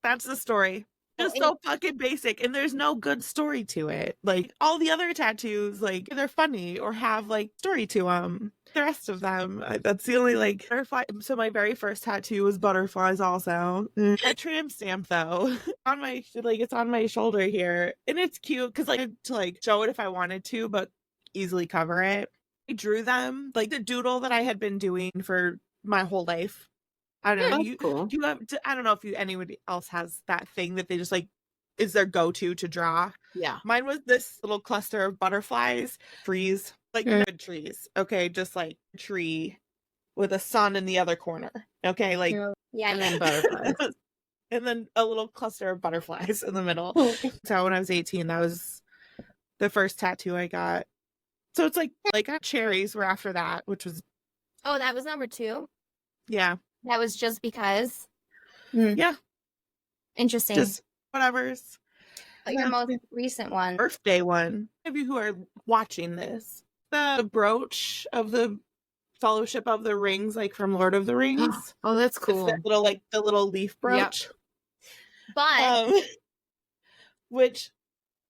That's the story. Just so fucking basic, and there's no good story to it. Like, all the other tattoos, like, they're funny or have, like, story to them. The rest of them, that's the only, like, butterfly. So my very first tattoo was butterflies also. A tramp stamp, though, on my, like, it's on my shoulder here. And it's cute, because, like, to, like, show it if I wanted to, but easily cover it. I drew them, like, the doodle that I had been doing for my whole life. I don't know. Cool. Do you have? I don't know if anybody else has that thing that they just like is their go-to to draw. Yeah, mine was this little cluster of butterflies, trees, like good trees. Okay, just like a tree with a sun in the other corner. Okay, like and then butterflies, and then a little cluster of butterflies in the middle. So when I was 18, that was the first tattoo I got. So it's like cherries were after that, which was that was number 2. Yeah. That was just because. Yeah. Interesting. Just whatever's. Your most recent one. Birthday one. Of you who are watching this. The brooch of the Fellowship of the Rings, like from Lord of the Rings. Oh, that's cool. It's the little leaf brooch. Yep. But. Which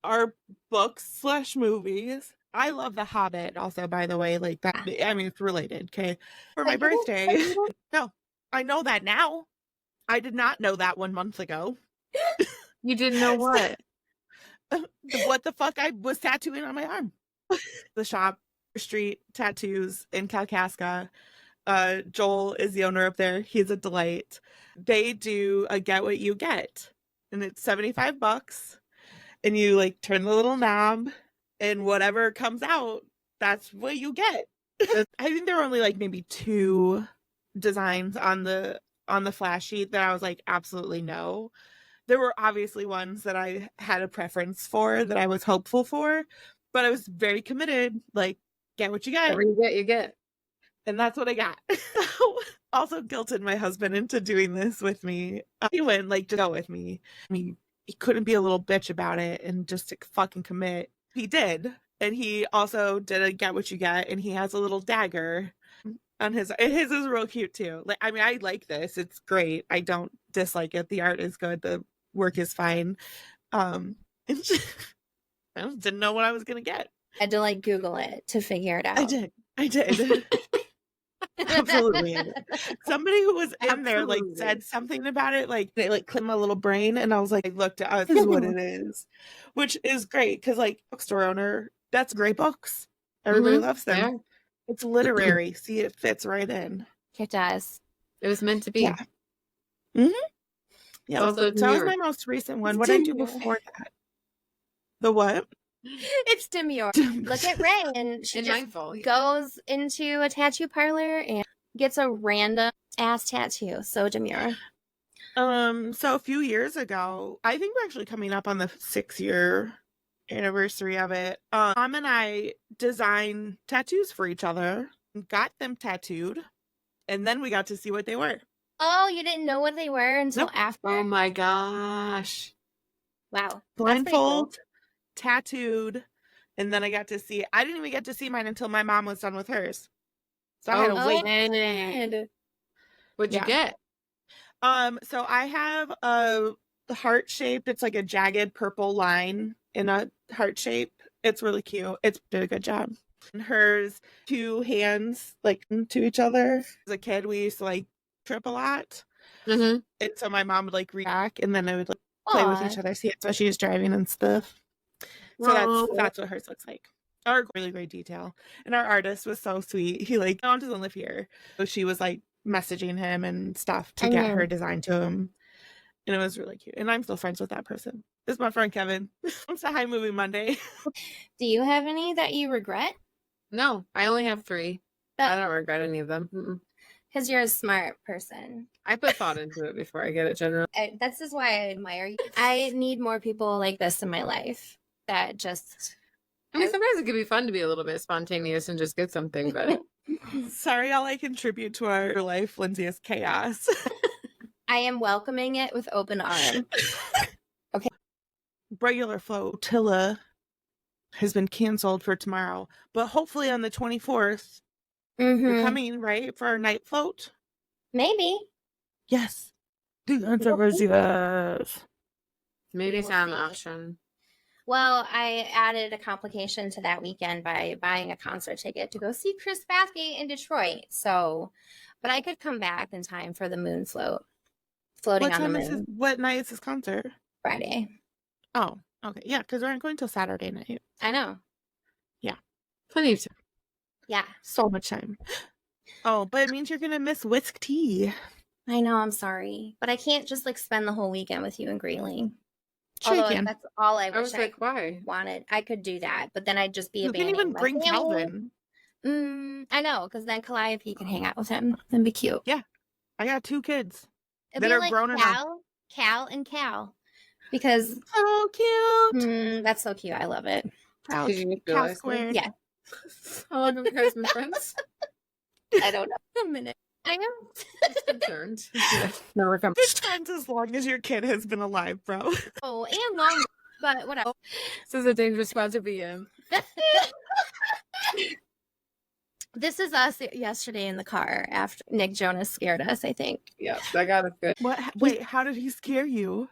are books / movies. I love The Hobbit also, by the way. Like that, I mean, it's related. Okay. For my But you don't- birthday. No, I know that now. I did not know that 1 month ago. You didn't know what? What the fuck I was tattooing on my arm. The shop, Street Tattoos in Kalkaska. Joel is the owner up there. He's a delight. They do a get what you get. And it's $75. And you like turn the little knob and whatever comes out, that's what you get. I think there were only like maybe 2 designs on the flash sheet that I was like, absolutely no. There were obviously ones that I had a preference for, that I was hopeful for, but I was very committed. Like, get what you get. Whatever you get, you get. And that's what I got. Also guilted my husband into doing this with me. He went like, to go with me. I mean, he couldn't be a little bitch about it and just to fucking commit. He did. And he also did a get what you get, and he has a little dagger on his. And his is real cute too. Like, I mean, I like this. It's great. I don't dislike it. The art is good. The work is fine. I just didn't know what I was gonna get. I had to like Google it to figure it out. I did. Absolutely. Somebody who was in there like Absolutely. said something about it, like they like clipped my little brain, and I was like, I looked at, oh, this is what it is, which is great because like bookstore owner, that's great books. Everybody loves them. Yeah. It's literary. See, it fits right in. It does. It was meant to be. Yeah. Mm-hmm. Yeah. Also So that was demure. my most recent one. What did I do before that? The what? It's demure. Look at Ray, and she And just mindful. goes into a tattoo parlor and gets a random ass tattoo. So demure. So a few years ago, I think we're actually coming up on the 6-year anniversary of it. Mom and I designed tattoos for each other, got them tattooed, and then we got to see what they were. Oh, you didn't know what they were until Nope. after? Oh my gosh. Wow. That's pretty Blindfold, cool. tattooed, and then I got to see. I didn't even get to see mine until my mom was done with hers. So I had to Oh, wait. Good. What'd you Yeah. get? So I have a heart shaped. It's like a jagged purple line in a heart shape. It's really cute. It's did a good job. And hers, 2 hands like to each other. As a kid, we used to like trip a lot, Mm-hmm. and so my mom would like read back, and then I would like play with each Aw. other. See it, so she was driving and stuff. So that's what hers looks like. Our really great detail. And our artist was so sweet. He like, Mom doesn't live here, so she was like messaging him and stuff to get her design to him, and it was really cute. And I'm still friends with that person. This is my friend Kevin. It's a High Movie Monday. Do you have any that you regret? No, I only have 3. I don't regret any of them. Mm-mm. Because you're a smart person. I put thought into it before I get it, generally. That's just why I admire you. I need more people like this in my life that just. I mean, sometimes it could be fun to be a little bit spontaneous and just get something, but Sorry, all I contribute to our life, Lindsay, is chaos. I am welcoming it with open arms. Regular flotilla has been canceled for tomorrow, but hopefully on the 24th, you're coming, right, for our night float? Maybe. Yes. The answer is yes. maybe We it's will not an see. option. Well, I added a complication to that weekend by buying a concert ticket to go see Chris Bathgate in Detroit. So, but I could come back in time for the moon float. Floating What on the time is moon what night is this concert? Friday. Oh, okay. Yeah, because we aren't going till Saturday night. I know. Plenty of time. Yeah. So much time. Oh, but it means you're gonna miss whisk tea. I know. I'm sorry. But I can't just like spend the whole weekend with you and Greeley. Sure you Although can. that's all I I wish was I like, why? wanted. I could do that, but then I'd just be You can abandoning even my bring family. Calvin. I know, because then Calliope can hang out with him and be cute. I got 2 kids. It'd that be are like grown enough. Cal, and Cal. Because So cute. that's so cute. I love it. Cal, Did you Cal realize that? squared. Yeah. How long have you guys been friends? I don't know. A minute. I know. Concerned. No, we're coming. Good friends as long as your kid has been alive, bro. Oh, and long, but whatever. This is a dangerous spot to be in. This is us yesterday in the car after Nick Jonas scared us, I think. Yeah, that got us good. What? Wait, how did he scare you?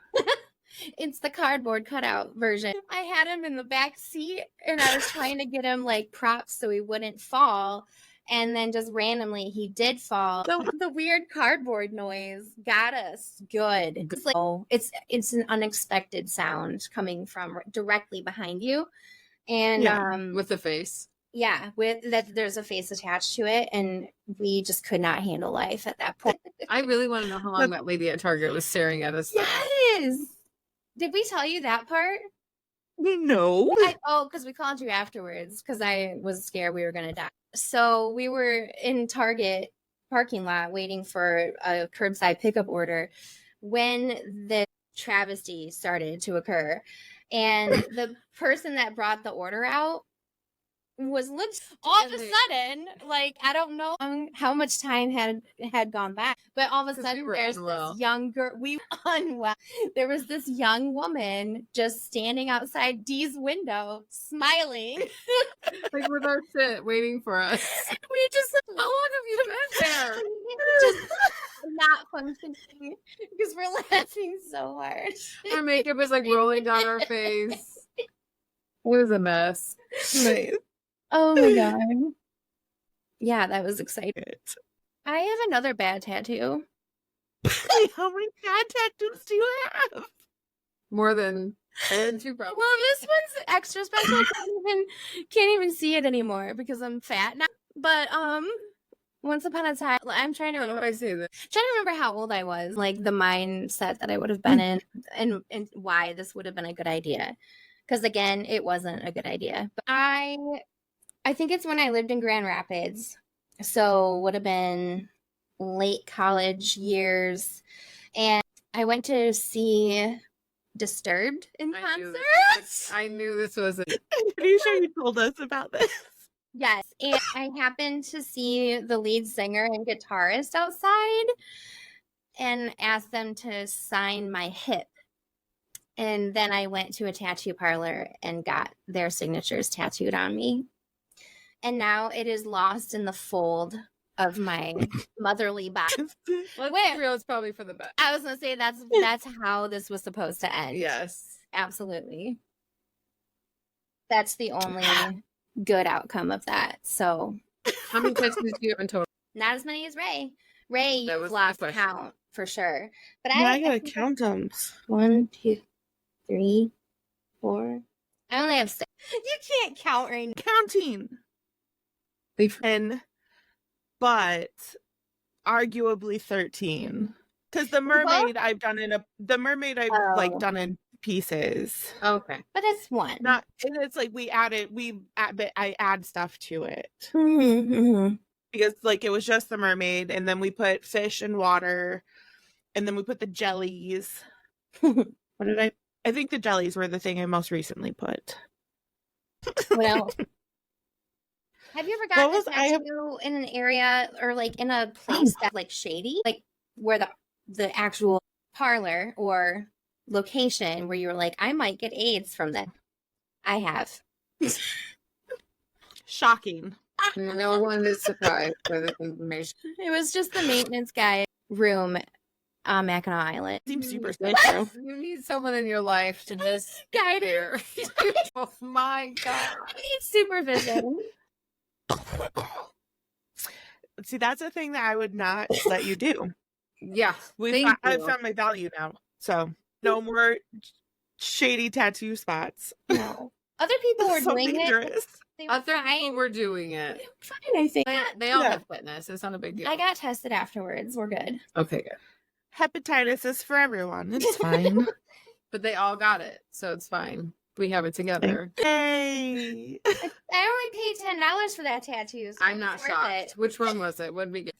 It's the cardboard cutout version. I had him in the back seat and I was trying to get him like props so he wouldn't fall. And then just randomly he did fall. The weird cardboard noise got us good. It's like, oh, it's an unexpected sound coming from directly behind you. And With the face. yeah, with that there's a face attached to it, and we just could not handle life at that point. I really want to know how long that lady at Target was staring at us. Yes. Did we tell you that part? No. Because we called you afterwards because I was scared we were going to die. So we were in Target parking lot waiting for a curbside pickup order when the travesty started to occur. And the person that brought the order out was all of a sudden, like, I don't know how much time had gone by, but all of a sudden there's this young girl. We were unwell. There was this young woman just standing outside Dee's window, smiling, like with our shit, waiting for us. We just, how long have you been there? Just not functioning because we're laughing so hard. Our makeup is like rolling down our face. It was a mess. Nice. Oh my god. Yeah, that was exciting. I have another bad tattoo. How many bad tattoos do you have? More than two, probably. Well, this one's extra special. I can't even see it anymore because I'm fat now. But once upon a time, I'm trying to I don't know if I say that. trying to remember how old I was, like the mindset that I would have been in, and why this would have been a good idea. Because again, it wasn't a good idea. But I think it's when I lived in Grand Rapids, so would have been late college years, and I went to see Disturbed in concert. I knew this was a... I'm pretty sure you told us about this. Yes, and I happened to see the lead singer and guitarist outside and asked them to sign my hip. And then I went to a tattoo parlor and got their signatures tattooed on me. And now it is lost in the fold of my motherly body. Let's Where? be real, it's probably for the best. I was gonna say that's how this was supposed to end. Yes. Absolutely. That's the only good outcome of that. So How many tattoos do you have in total? not as many as Ray. Ray That was the lost question. count for sure. But I I gotta count them. 1, 2, 3, 4. I only have 6. You can't count right now. Counting. But arguably 13. Because the mermaid I've done like done in pieces. Okay. But it's one. Not, and it's like I add stuff to it. Mm-hmm. Because like it was just the mermaid, and then we put fish and water, and then we put the jellies. What did I think the jellies were the thing I most recently put. What else? Have you ever gotten a tattoo in an area or like in a place that's like shady? Like where the actual parlor or location where you're like, I might get AIDS from that. I have. Shocking. No one is surprised by this information. It was just the maintenance guy room on Mackinac Island. Seems super special. You need someone in your life to just Guide here. Oh my god. It's supervision. See, that's a thing that I would not let you do. Yeah. I've found my value now. So no more shady tattoo spots. No. Other people were so doing dangerous. it. They were Other fine. people were doing it. Fine, I think. They all Yeah. have fitness. It's not a big deal. I got tested afterwards. We're good. Okay, good. Hepatitis is for everyone. It's fine. But they all got it, so it's fine. We have it together. Hey. I only paid $10 for that tattoo. So I'm not it's worth shocked. it. Which one was it? What did we get?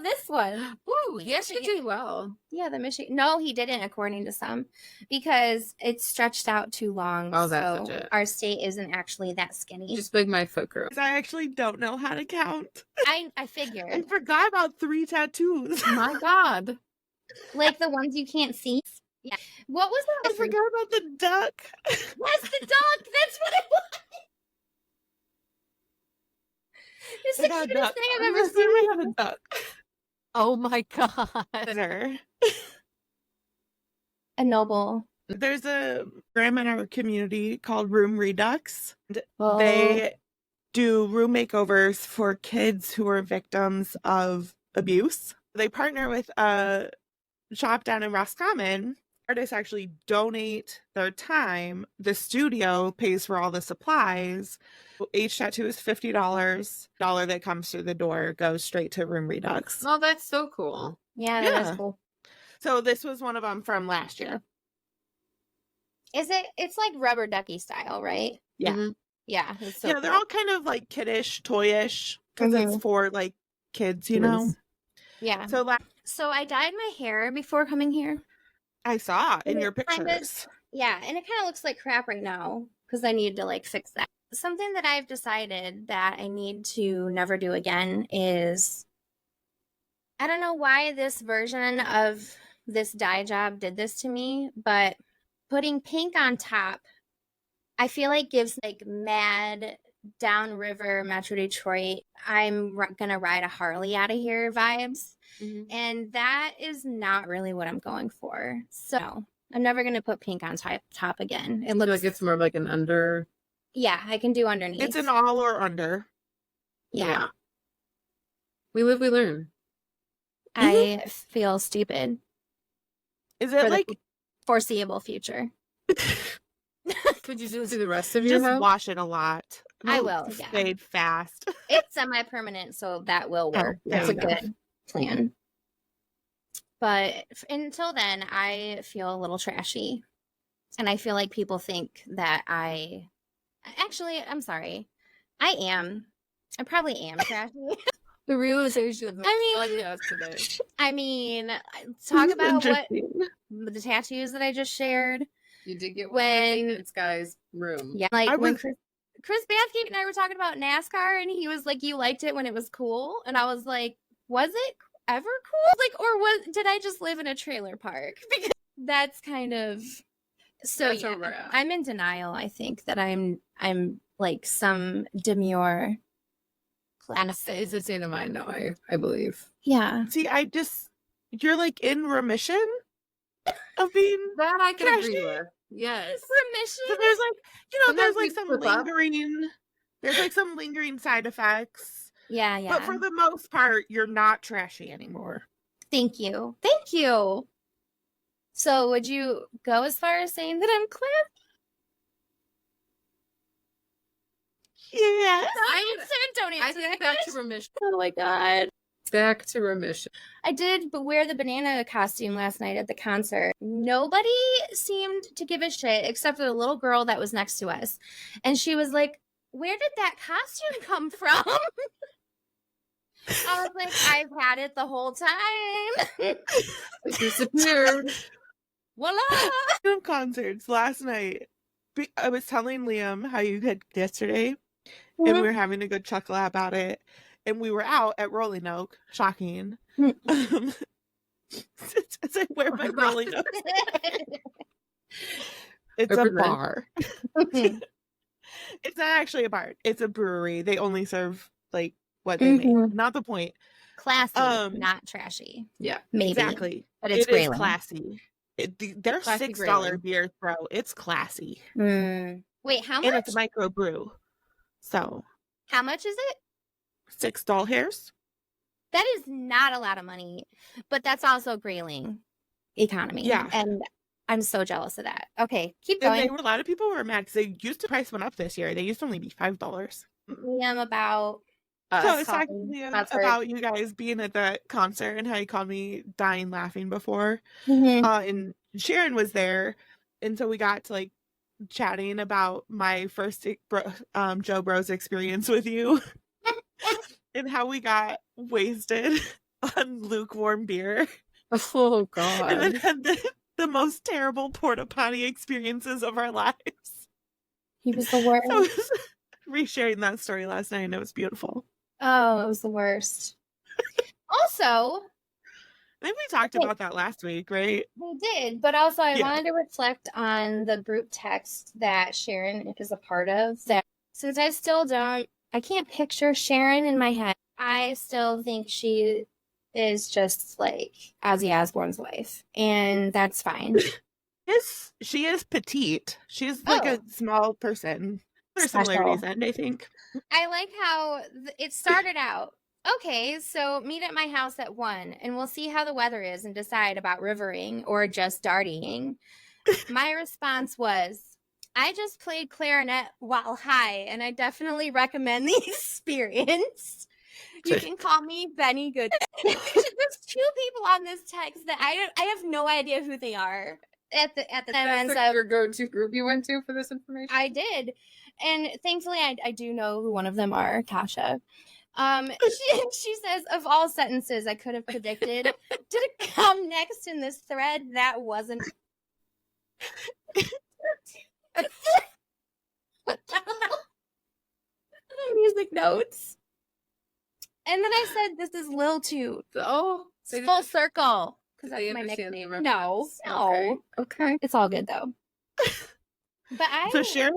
This one. Ooh, yes, you did well. Yeah, the Michigan. No, he didn't, according to some, because it's stretched out too long. Oh, that's so legit. our state isn't actually that skinny. Just big my foot grew. I actually don't know how to count. I I figured, forgot about 3 tattoos. My God. like the ones you can't see. Yeah. What was I that? forgot about the duck. That's the dog. That's what it was. It's the I got a cutest duck. thing I've I'm ever assuming seen. I have a duck. Oh my God. There. A noble There's a program in our community called Room Redux. Oh. They do room makeovers for kids who are victims of abuse. They partner with a shop down in Roscommon. Artists actually donate their time. The studio pays for all the supplies. Each tattoo is $50. Dollar that comes through the door goes straight to Room Redux. Oh, that's so cool. Yeah, that Yeah. is cool. So this was one of them from last year. It's like rubber ducky style, right? Yeah. Mhm. Yeah. It's so Yeah, they're cool. all kind of like kiddish, toyish, because Mhm. it's for like kids, you know? Kids. Yeah. So So I dyed my hair before coming here. I saw in And your it kind of- pictures. Yeah, and it kind of looks like crap right now because I need to like fix that. Something that I've decided that I need to never do again is I don't know why this version of this dye job did this to me, but putting pink on top, I feel like gives like mad downriver Metro Detroit, gonna ride a Harley out of here vibes. Mhm. And that is not really what I'm going for. So I'm never gonna put pink on top again. It I feel looks like it's more of like an under. yeah, I can do underneath. It's an all or under. yeah. We live, we learn. I feel stupid Is for it like the foreseeable future. Could you do the rest of your just house? wash it a lot? I It'll will, yeah. fade fast. It's semi-permanent, so that will work. there That's a you go. good plan. But until then, I feel a little trashy. And I feel like people think that I'm sorry. I probably am trashy. The realization. I mean- yes today. I mean, talk about what Interesting. the tattoos that I just shared. You did get When- this guy's room. Yeah, like I when was- Chris Bathgate and I were talking about NASCAR, and he was like, "You liked it when it was cool," and I was like, "Was it ever cool? Like, or did I just live in a trailer park?" Because that's kind of so. That's where Yeah, we're at. I'm in denial. I think that I'm like some demure. It's a state of mind now, I believe. Yeah, See, you're like in remission of being. That I can Trashy? agree with. Yes. So remission. there's like, Sometimes there's we like some slip up. lingering. There's like some lingering side effects. Yeah, yeah. But for the most part, you're not trashy anymore. Thank you. Thank you. So would you go as far as saying that I'm classy? Yeah. Don't I think back to remission. Oh my god. Back to remission. I did but wear the banana costume last night at the concert. Nobody seemed to give a shit except for the little girl that was next to us. And she was like, "Where did that costume come from?" I was like, "I've had it the whole time." It disappeared. Voila. Speaking of concerts, last night, I was telling Liam how you had yesterday, and we were having a good chuckle about it. And we were out at Rolling Oak, shocking. As I wear my Rolling Oak. It's a Represent. bar. It's not actually a bar. It's a brewery. They only serve like what they make. Mhm. Not the point. Classy, Um, not trashy. Yeah. Maybe. Exactly. But it's It is Grayling. classy. They're Classy $6 Grayling. beer throw. It's classy. Wait, how And much? it's a micro brew. So How much is it? $6 hairs. That is not a lot of money, but that's also Grayling economy. Yeah. And I'm so jealous of that. Okay, keep And going. a lot of people were mad because they used to price one up this year. They used to only be $5. I'm about So I was calling talking to Liam concert. about you guys being at the concert and how you called me dying laughing before. Mhm. And Sharon was there, and so we got to like chatting about my first Joe Bros experience with you, and how we got wasted on lukewarm beer, Oh God. and then had the most terrible porta potty experiences of our lives. He was the worst. So I was resharing that story last night, and it was beautiful. Oh, it was the worst. Also, I think we talked about that last week, right? we did, but also I Yeah. wanted to reflect on the group text that Sharon is a part of. That since I can't picture Sharon in my head. I still think she is just like Ozzy Osbourne's wife, and that's fine. She is petite. She's like a small person. There's similarities, and I think. I like how it started out. Okay, so meet at my house at 1, and we'll see how the weather is and decide about rivering or just darting. My response was, I just played clarinet while high, and I definitely recommend the experience. You can call me Benny Good. There's 2 people on this text that I have no idea who they are at the time. That's your go-to group you went to for this information? I did. And thankfully I do know who one of them are, Tasha. She says, of all sentences I could have predicted, did it come next in this thread? That wasn't music notes. And then I said, this is Lil Toot. Oh, It's full circle. Because they that's my understand the nickname. reference. No. Okay. It's all good though. But So Sharon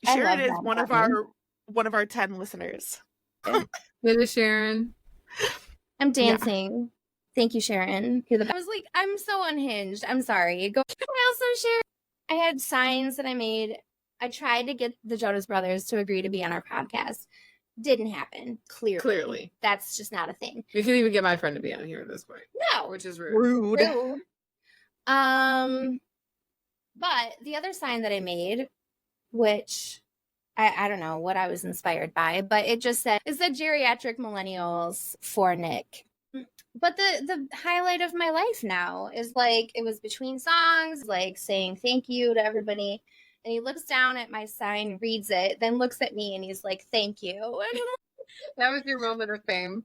love is that one of our 10 listeners. Good to Sharon. I'm dancing. Thank you, Sharon. You're the best. I was like, I'm so unhinged. I'm sorry. I also shared. I had signs that I made. I tried to get the Jonas Brothers to agree to be on our podcast. Didn't happen. Clearly. That's just not a thing. You can't even get my friend to be on here at this point. No. Which is rude. Rude. But the other sign that I made, which I don't know what I was inspired by, but it just said, it said geriatric millennials for Nick. But the highlight of my life now is like, it was between songs, like saying thank you to everybody. And he looks down at my sign, reads it, then looks at me and he's like, thank you. And That was your moment of fame.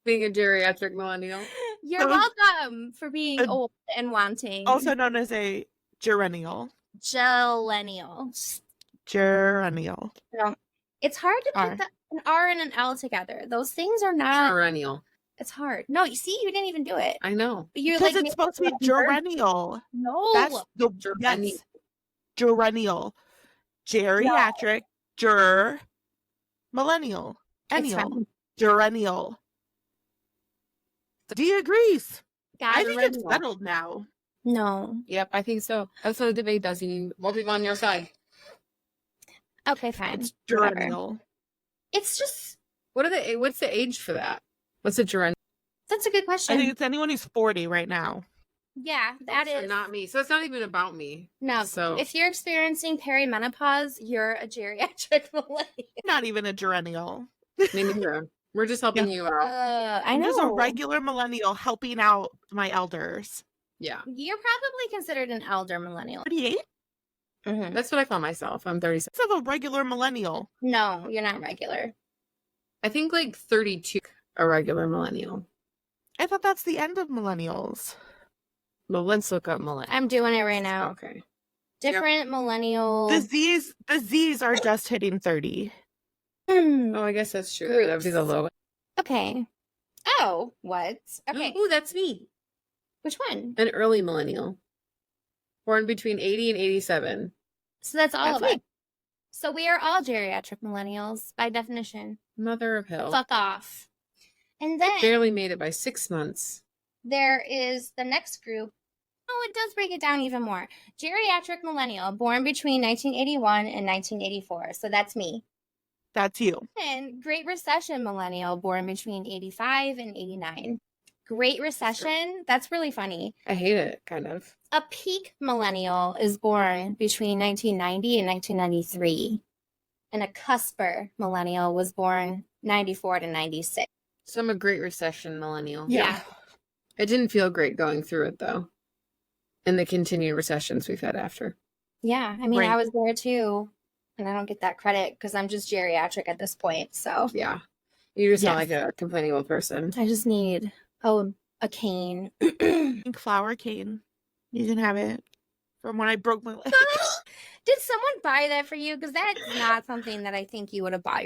Being a geriatric millennial. you're welcome for being old and wanting. Also known as a gerenial. Gellennial. Gerenial. It's hard to put an R and an L together. Those things are not. Perennial. It's hard. No, you see, you didn't even do it. I know. But you're Because like it's supposed to be gerenial. No, That's the Gerenial. yes. Gerenial. Geriatric. Millennial. It's Ennial. fine. Gerenial. D agrees. God, I think it's settled now. no. Yep, I think so. That's what the debate does. You need more people on your side. Okay, fine. It's Whatever. gerenial. It's just What's the age for that? What's a gerenial? that's a good question. I think it's anyone who's 40 right now. yeah, that So is not me. So it's not even about me. no. So If you're experiencing perimenopause, you're a geriatric millennial. Not even a gerenial. me neither. We're just helping you out. I I'm just a know. regular millennial helping out my elders. Yeah. You're probably considered an elder millennial. 38? Mhm. That's what I call myself. I'm 37. Let's have a regular millennial. No, you're not regular. I think like 32 a regular millennial. I thought that's the end of millennials. Well, let's look up millennial. I'm doing it right now. Okay. Different millennial. The Z's are just hitting 30. Oh, I guess that's true. That would be the low. Okay. Oh, what? Okay. Ooh, that's me. Which one? An early millennial. Born between 80 and 87. So that's all That's of us. me. So we are all geriatric millennials by definition. Mother of hell. Fuck off. And then Barely made it by 6 months. there is the next group. Oh, it does break it down even more. Geriatric millennial, born between 1981 and 1984. So that's me. That's you. And Great Recession millennial, born between 85 and 89. Great Recession, that's really funny. I hate it, kind of. A peak millennial is born between 1990 and 1993. And a cusper millennial was born 94 to 96. So I'm a Great Recession millennial. Yeah. It didn't feel great going through it, though. And the continued recessions we've had after. Yeah, I mean, Right. I was there too. And I don't get that credit because I'm just geriatric at this point. So Yeah. You just sound Yes. like a complaining old person. I just need, a cane. Pink flower cane. You can have it from when I broke my leg. Did someone buy that for you? Because that's not something that I think you would have bought.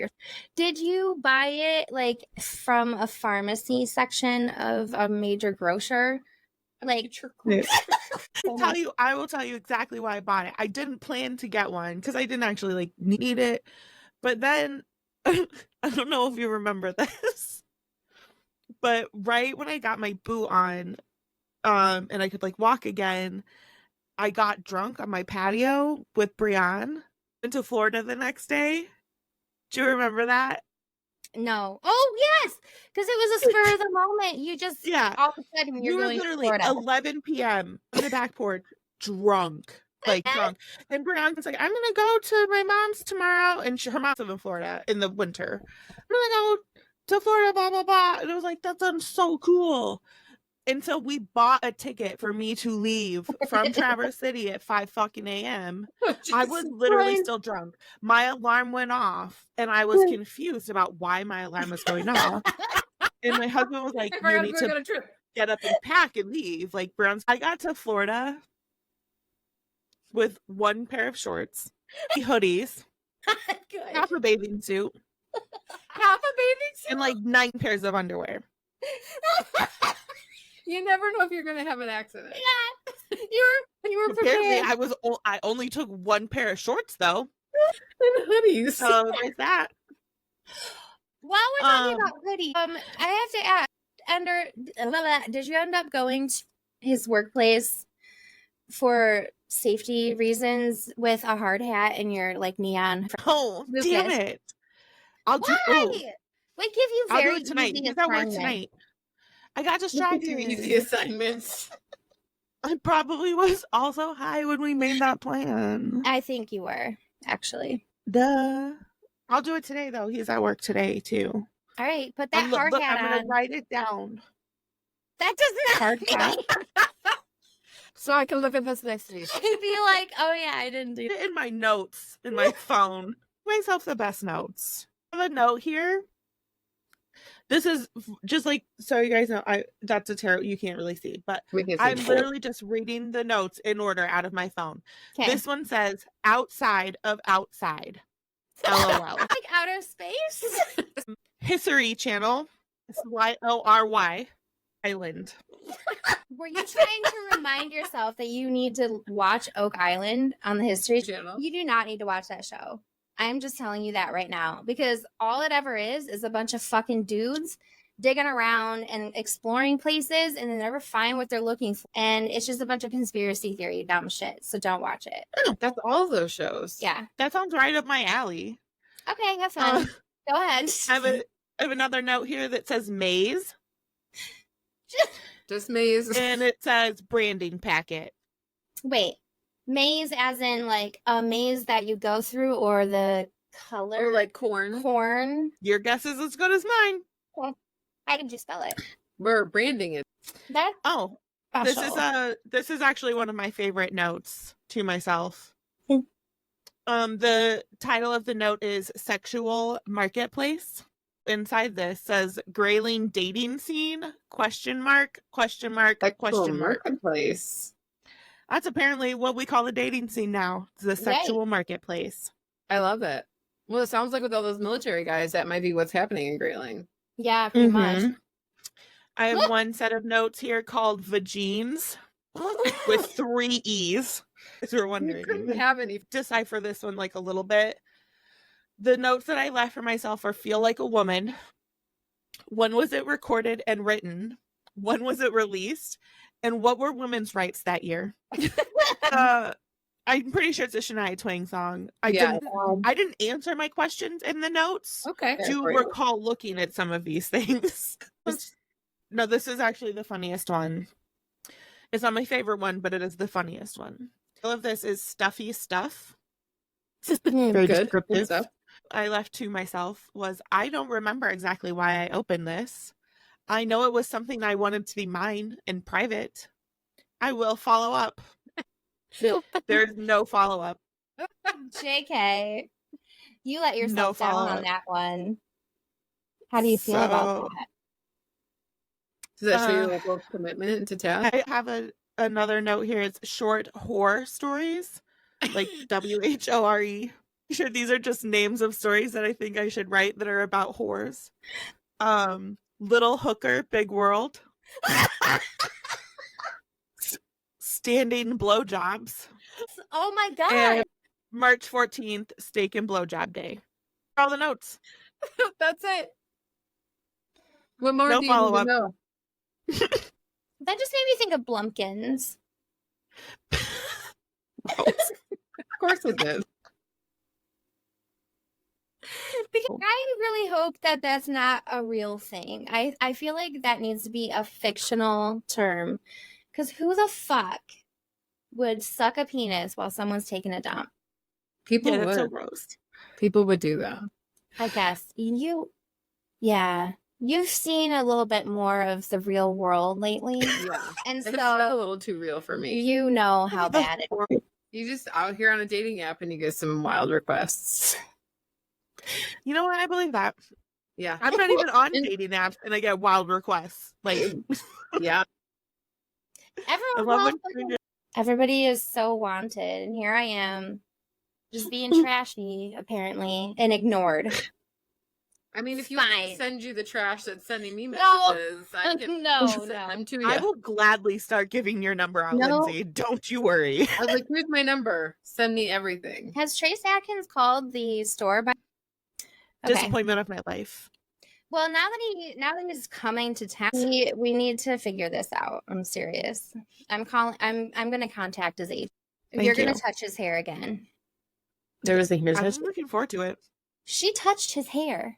Did you buy it like from a pharmacy section of a major grocer? Like, I will tell you exactly why I bought it. I didn't plan to get one because I didn't actually like need it. But then I don't know if you remember this. But right when I got my boot on, and I could like walk again, I got drunk on my patio with Brianne. Went to Florida the next day. Do you remember that? No. Oh, yes. Because it was a spur of the moment. You just, Yeah. all of a sudden, you're You were going to literally Florida. 11 p.m. on the back porch, drunk. Like, drunk. And Brianne's like, I'm going to go to my mom's tomorrow. And her mom's in Florida in the winter. I'm going to go to Florida, blah, blah, blah. And I was like, that sounds so cool. And so we bought a ticket for me to leave from Traverse City at 5 fucking a.m. I was literally still drunk. My alarm went off, and I was confused about why my alarm was going off. And my husband was like, you need to get up and pack and leave. Like, Brown's. I got to Florida with one pair of shorts, hoodies, half a bathing suit, and like 9 pairs of underwear. You never know if you're gonna have an accident. Yeah. You were Apparently, prepared. I only took one pair of shorts though. And hoodies. So there's that. While we're talking about hoodie, I have to ask, Ender, did you end up going to his workplace for safety reasons with a hard hat and your like neon? Oh, Lucas? damn it! I'll do. Why? Oh, We give you I'll do very it tonight. easy He's at work assignments. tonight. I got Easy distracted. assignments. I probably was also high when we made that plan. I think you were, actually. Duh. I'll do it today though. He's at work today too. All right, put that I'm, hard look, hat I'm gonna on. write it down. That does not Hard hat. So I can live in this next city. be like, oh yeah, I didn't do that. In my notes, in my phone. Myself the best notes. I have a note here. This is just like, so you guys know, that's a tarot you can't really see, but We can see I'm both. literally just reading the notes in order out of my phone. Okay. This one says outside of outside. LOL. Like outer space? History channel. YORY. Island. Were you trying to remind yourself that you need to watch Oak Island on the History Channel. You do not need to watch that show. I'm just telling you that right now because all it ever is a bunch of fucking dudes digging around and exploring places and they never find what they're looking for. And it's just a bunch of conspiracy theory dumb shit. So don't watch it. That's all those shows. Yeah. That sounds right up my alley. Okay, have fun. Go ahead. I have another note here that says maze, Just maze. and it says branding packet. Wait. Maze as in like a maze that you go through or the color Or like corn. corn? Your guess is as good as mine. How did you spell it? We're branding it. That Oh, this is actually one of my favorite notes to myself. The title of the note is Sexual Marketplace. Inside this says Grayling dating scene ? Question mark. Marketplace. That's apparently what we call the dating scene now. It's the sexual marketplace. I love it. Well, it sounds like with all those military guys, that might be what's happening in Grayling. yeah, pretty much. I have one set of notes here called Vagines with 3 E's. If you're You couldn't wondering. have any. Decipher this one like a little bit. The notes that I left for myself are feel like a woman. When was it recorded and written? When was it released? And what were women's rights that year? I'm pretty sure it's a Shania Twain song. I didn't answer my questions in the notes. Okay. Do recall looking at some of these things. No, this is actually the funniest one. It's not my favorite one, but it is the funniest one. All of this is stuffy stuff. Very Good. descriptive. Good stuff. I left to myself was I don't remember exactly why I opened this. I know it was something I wanted to be mine and private. I will follow up. There's no follow up. JK, you let No yourself down follow-up. on that one. How do you feel about that? Does that show you like a commitment to tap? I have another note here. It's short horror stories, like WHORE. Sure, these are just names of stories that I think I should write that are about whores. Little Hooker, Big World. Standing blowjobs. Oh my god. And March 14th, Steak and Blowjob Day. All the notes. That's it. What more No do you need follow-up. to know? That just made me think of Blumpkins. Of course it did. Because I really hope that that's not a real thing. I feel like that needs to be a fictional term. Because who the fuck would suck a penis while someone's taking a dump? People Yeah, would. that's so gross. People would do that. I guess. Yeah. You've seen a little bit more of the real world lately. Yeah. And It's a so little too real for me. you know how bad it is. You just out here on a dating app and you get some wild requests. You know what? I believe that. Yeah. I'm not even on And- dating apps and I get wild requests. Like, Yeah. I Everyone love wants when something. Everybody is so wanted, and here I am, just being trashy, apparently, and ignored. I mean, if you Fine. send you the trash that's sending me No. messages, I can No, send no. them to I you. will gladly start giving your number out, No. Lindsay. Don't you worry. I was like, here's my number. Send me everything. Has Trace Atkins called the store by? Okay. Disappointment of my life. Well, now that he's coming to town, we need to figure this out. I'm serious. I'm gonna contact his agent. Thank You're gonna you. touch his hair again. There was a here's I'm this. looking forward to it. She touched his hair.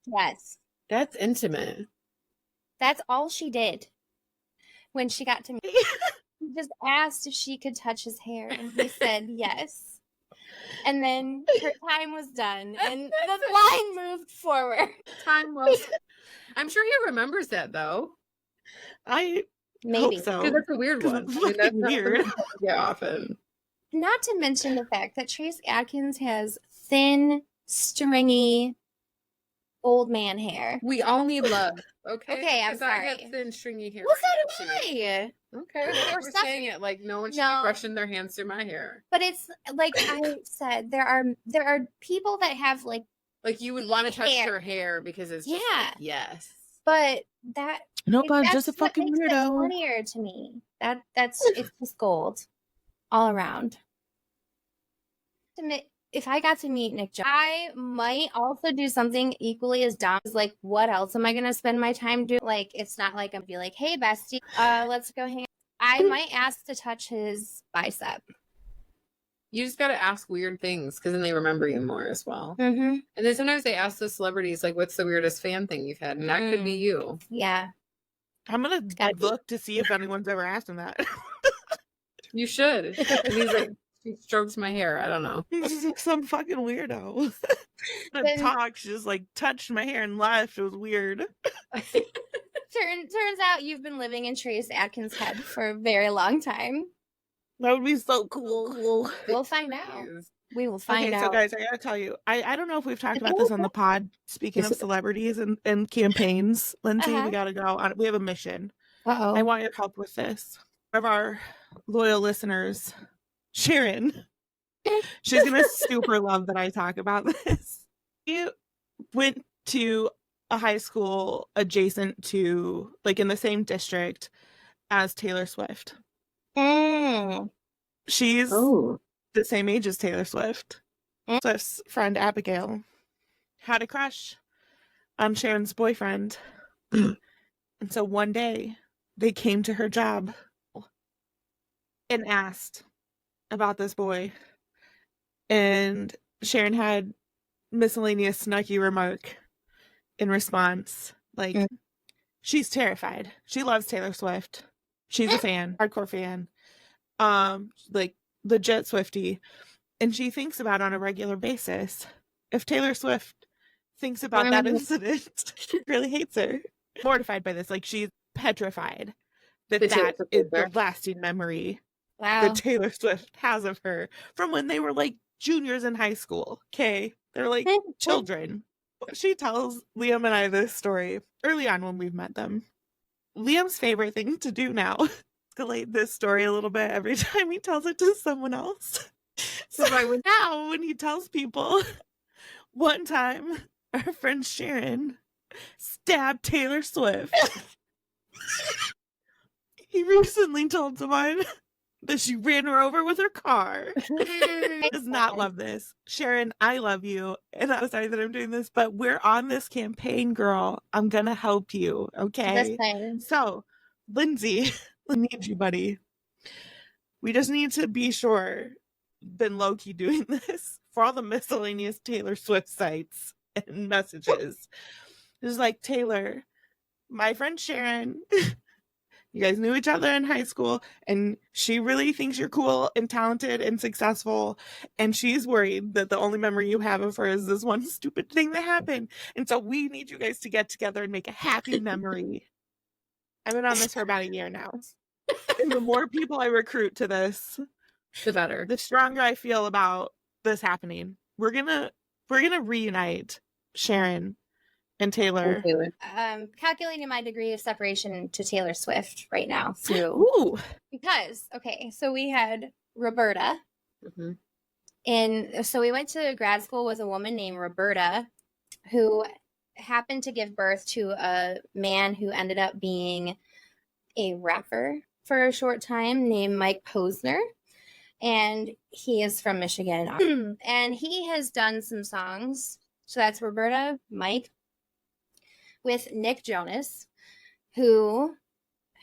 Yes. That's intimate. That's all she did when she got to me. She just asked if she could touch his hair, and he said yes. And then her time was done, and the line moved forward. Time well. I'm sure he remembers that though. I Maybe. hope so. Because that's a weird 'Cause one. it's I mean, that's fucking not weird. something I get often. Not to mention the fact that Trace Atkins has thin, stringy, old man hair. We all need love. Okay. Okay, I'm 'Cause I sorry. have thin, stringy hair. Well, so right now, do too. I. Okay. Or We're stuff- saying it like no one should No. be brushing their hands through my hair. But it's like I said, there are people that have like, Like you would want to touch Hair. her hair because it's just Yeah. like, yes. but that Nope, I'm that's just a what fucking makes it weirdo. funnier to me. That's it's just gold all around. If I got to meet Nick Jonas, I might also do something equally as dumb as like, what else am I gonna spend my time doing? Like, it's not like I'm gonna be like, hey bestie, let's go hang out. I might ask to touch his bicep. You just got to ask weird things because then they remember you more as well. Mm-hmm. And then sometimes they ask the celebrities, like, what's the weirdest fan thing you've had? And that could be you. Yeah. I'm gonna Gotta be. look to see if anyone's ever asked him that. You should. And he's like, she strokes my hair. I don't know. He's just some fucking weirdo. Then- The talk, she just like touched my hair and left. It was weird. Turns out you've been living in Trace Atkins' head for a very long time. That would be so cool. We'll find out. We will find Okay, out. so guys, I gotta tell you, I don't know if we've talked about this on the pod. Speaking of celebrities and campaigns, Lindsay, Uh-huh. we gotta go on. We have a mission. Uh-oh. I want your help with this. One of our loyal listeners, Sharon, she's gonna super love that I talk about this. She went to a high school adjacent to, like, in the same district as Taylor Swift. Mm. She's Oh. the same age as Taylor Swift. Mm. Swift's friend Abigail had a crush on Sharon's boyfriend. And so one day they came to her job and asked about this boy. And Sharon had miscellaneous snarky remark in response. Like, Mm. she's terrified. She loves Taylor Swift. She's a fan, hardcore fan. Like legit Swiftie. And she thinks about on a regular basis. If Taylor Swift thinks about that incident, she really hates her. Mortified by this. Like, she's petrified that The Taylor that Swift is is the there. lasting memory Wow. that Taylor Swift has of her from when they were like juniors in high school. Okay. They're like children. She tells Liam and I this story early on when we've met them. Liam's favorite thing to do now is escalate this story a little bit every time he tells it to someone else. So now when he tells people, one time our friend Sharon stabbed Taylor Swift. He recently told someone that she ran her over with her car. Does not love this. Sharon, I love you. And I'm sorry that I'm doing this, but we're on this campaign, girl. I'm going to help you. Okay. Listen. So, Lindsay, I need you, buddy. We just need to be sure, been low-key doing this for all the miscellaneous Taylor Swift sites and messages. It's like, Taylor, my friend Sharon, you guys knew each other in high school, and she really thinks you're cool and talented and successful, and she's worried that the only memory you have of her is this one stupid thing that happened. And so we need you guys to get together and make a happy memory. I've been on this for about a year now. And the more people I recruit to this, The better. the stronger I feel about this happening. We're gonna reunite Sharon and Taylor. Calculating my degree of separation to Taylor Swift right now. Ooh. Because, okay, so we had Roberta. Mhm. And so we went to grad school with a woman named Roberta who happened to give birth to a man who ended up being a rapper for a short time named Mike Posner. And he is from Michigan. And he has done some songs. So that's Roberta, Mike, with Nick Jonas, who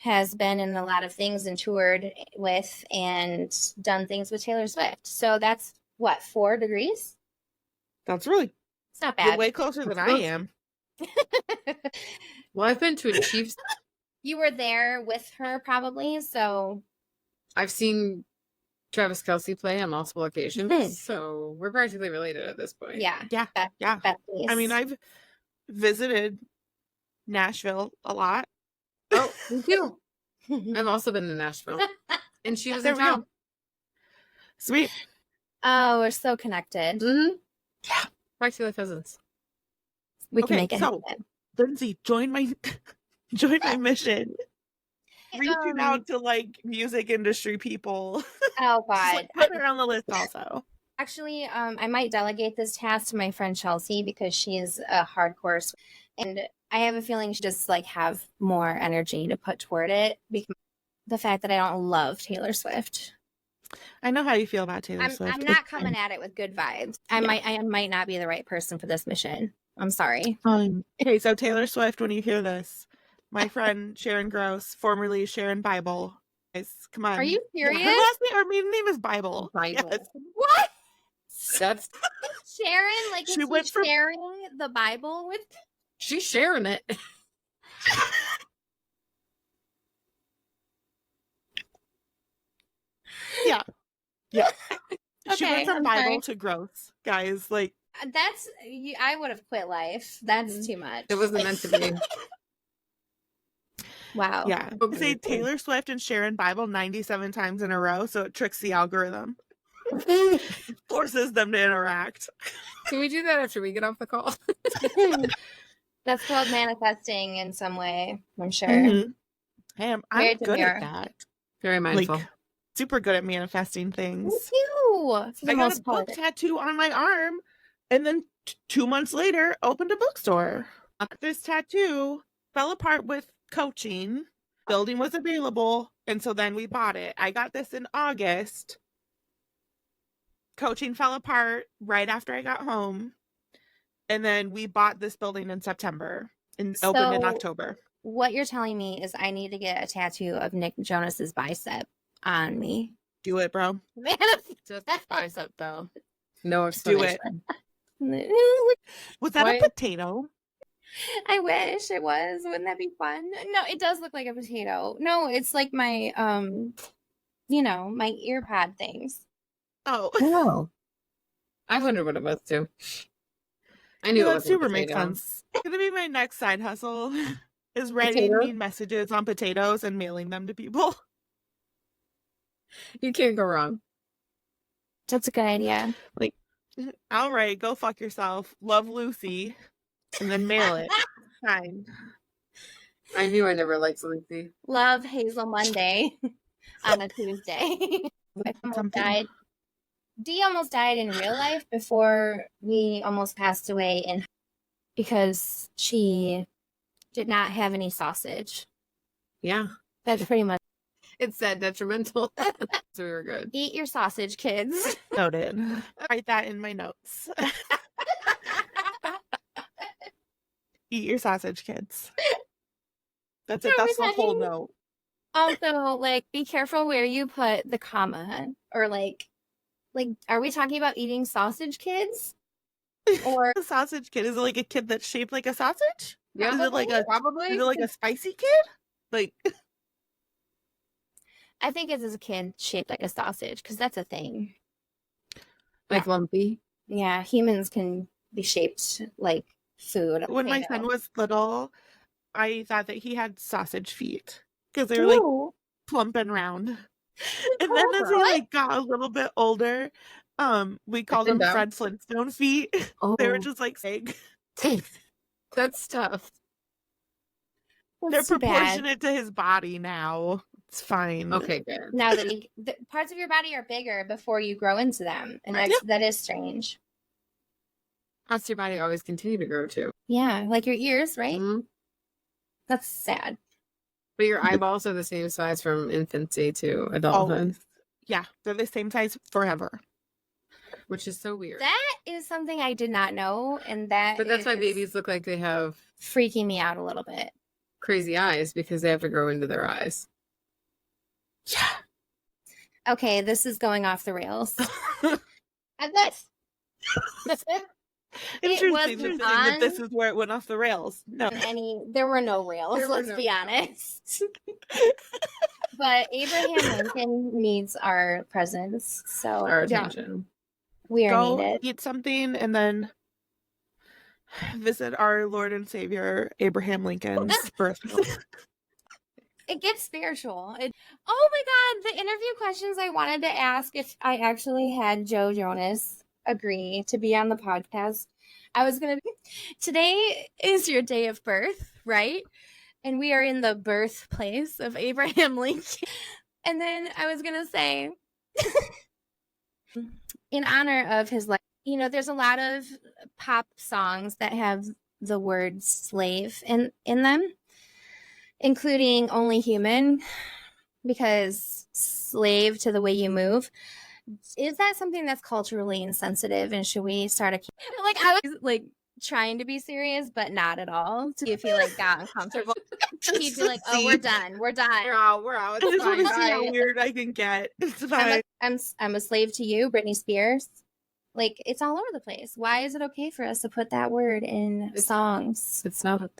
has been in a lot of things and toured with and done things with Taylor Swift. So that's what, 4 degrees? That's really It's not you're bad. way closer than I close. am. Well, I've been to a Chiefs. You were there with her probably, so I've seen Travis Kelce play on multiple occasions, Mhm. so we're practically related at this point. yeah. Yeah, yeah. Besties. I mean, I've visited Nashville a lot. Oh, me too. I've also been to Nashville, and she was There in we go. town. Sweet. Oh, we're so connected. Mm-hmm. Yeah, practically cousins. We can Okay, make it so- happen. Lindsay, join my mission. Reaching out to like music industry people. Oh Just, God. like, put her on the list also. Actually, I might delegate this task to my friend Chelsea because she is a hardcore, and I have a feeling she just like have more energy to put toward it because the fact that I don't love Taylor Swift. I know how you feel about Taylor Swift. I'm not coming at it with good vibes. I might not be the right person for this mission. I'm sorry. Okay, so Taylor Swift, when you hear this, my friend Sharon Gross, formerly Sharon Bible, guys, come on. Are you serious? Her last name, her maiden name is Bible. Bible. Yes. What? That's Sharon? Like, She is went she from- sharing the Bible with? she's sharing it. Yeah. She Okay, went from I'm Bible sorry. to gross, guys. Like, That's I would have quit life. That's too much. It wasn't meant to be. Wow. yeah. Okay. Say Taylor Swift and Sharon Bible 97 times in a row, so it tricks the algorithm. Forces them to interact. Can we do that after we get off the call? That's called manifesting in some way, I'm sure. Mhm. Hey, I'm Very good at demure. that. Very mindful. Like, super good at manifesting things. Me too. For the I got a most book part. tattoo on my arm, and then 2 months later, opened a bookstore. This tattoo fell apart with coaching. Building was available, and so then we bought it. I got this in August. Coaching fell apart right after I got home, and then we bought this building in September and opened in So- October. What you're telling me is I need to get a tattoo of Nick Jonas's bicep on me. Do it, bro. Just bicep though. No Do explanation. it. Was that Why- a potato? I wish it was. Wouldn't that be fun? No, it does look like a potato. No, it's like my my ear pad things. Oh, Oh. I wondered what it was too. I knew yeah, it that was super makes sense. It's gonna be my next side hustle. Is writing Potato? mean messages on potatoes and mailing them to people. You can't go wrong. That's a good idea. All right, go fuck yourself. Love Lucy, and then mail it. Fine. I knew I never liked Lindsay. Love Hazel Monday on a Tuesday. I almost Something. died. Dee almost died in real life before we almost passed away because she did not have any sausage. Yeah. That's pretty much. It's that detrimental. So we were good. Eat your sausage, kids. Noted. Write that in my notes. Eat your sausage, kids. That's it. That's the whole note. Also, like, be careful where you put the comma, or like, are we talking about eating sausage kids? Or A sausage kid, is it like a kid that's shaped like a sausage? Yeah, Is it like probably. is it like a spicy kid? Like, I think it's a kid shaped like a sausage, because that's a thing. Like lumpy. Yeah, humans can be shaped like food. when my son was little, I thought that he had sausage feet because they were like Ooh. plump and round. And then as he like got a little bit older, we called them down. Fred Flintstone feet. They were just like big. That's tough. They're That's too bad. proportionate to his body now. It's fine. Okay, good. Now that the parts of your body are bigger before you grow into them, and that is strange. Parts of your body always continue to grow too. Yeah, like your ears, right? Mhm. That's sad. But your eyeballs are the same size from infancy to adulthood, Always. Yeah, they're the same size forever. which is so weird. That is something I did not know, and that But that's why is babies look like they have freaking me out a little bit. crazy eyes, because they have to grow into their eyes. Yeah. Okay, this is going off the rails. And that's Interesting wasn't to think on- that this is where it went off the rails. No. there were no rails, There were let's no be honest. But Abraham Lincoln needs our presence, so Our attention. we are Go needed. eat something and then visit our Lord and Savior Abraham Lincoln's birthplace. It gets spiritual. Oh my God, the interview questions I wanted to ask if I actually had Joe Jonas agree to be on the podcast. I was going to today is your day of birth, right? And we are in the birthplace of Abraham Lincoln. And then I was going to say, in honor of his life, there's a lot of pop songs that have the word slave in them, including Only Human, because slave to the way you move. Is that something that's culturally insensitive, and should we start I was like trying to be serious, but not at all. If he like got uncomfortable, he'd be like, "Oh, we're done. We're done. We're out. I It's just want to see fine. how weird I can get. It's fine. I'm a slave to you, Britney Spears." Like, it's all over the place. Why is it okay for us to put that word in songs? It's not.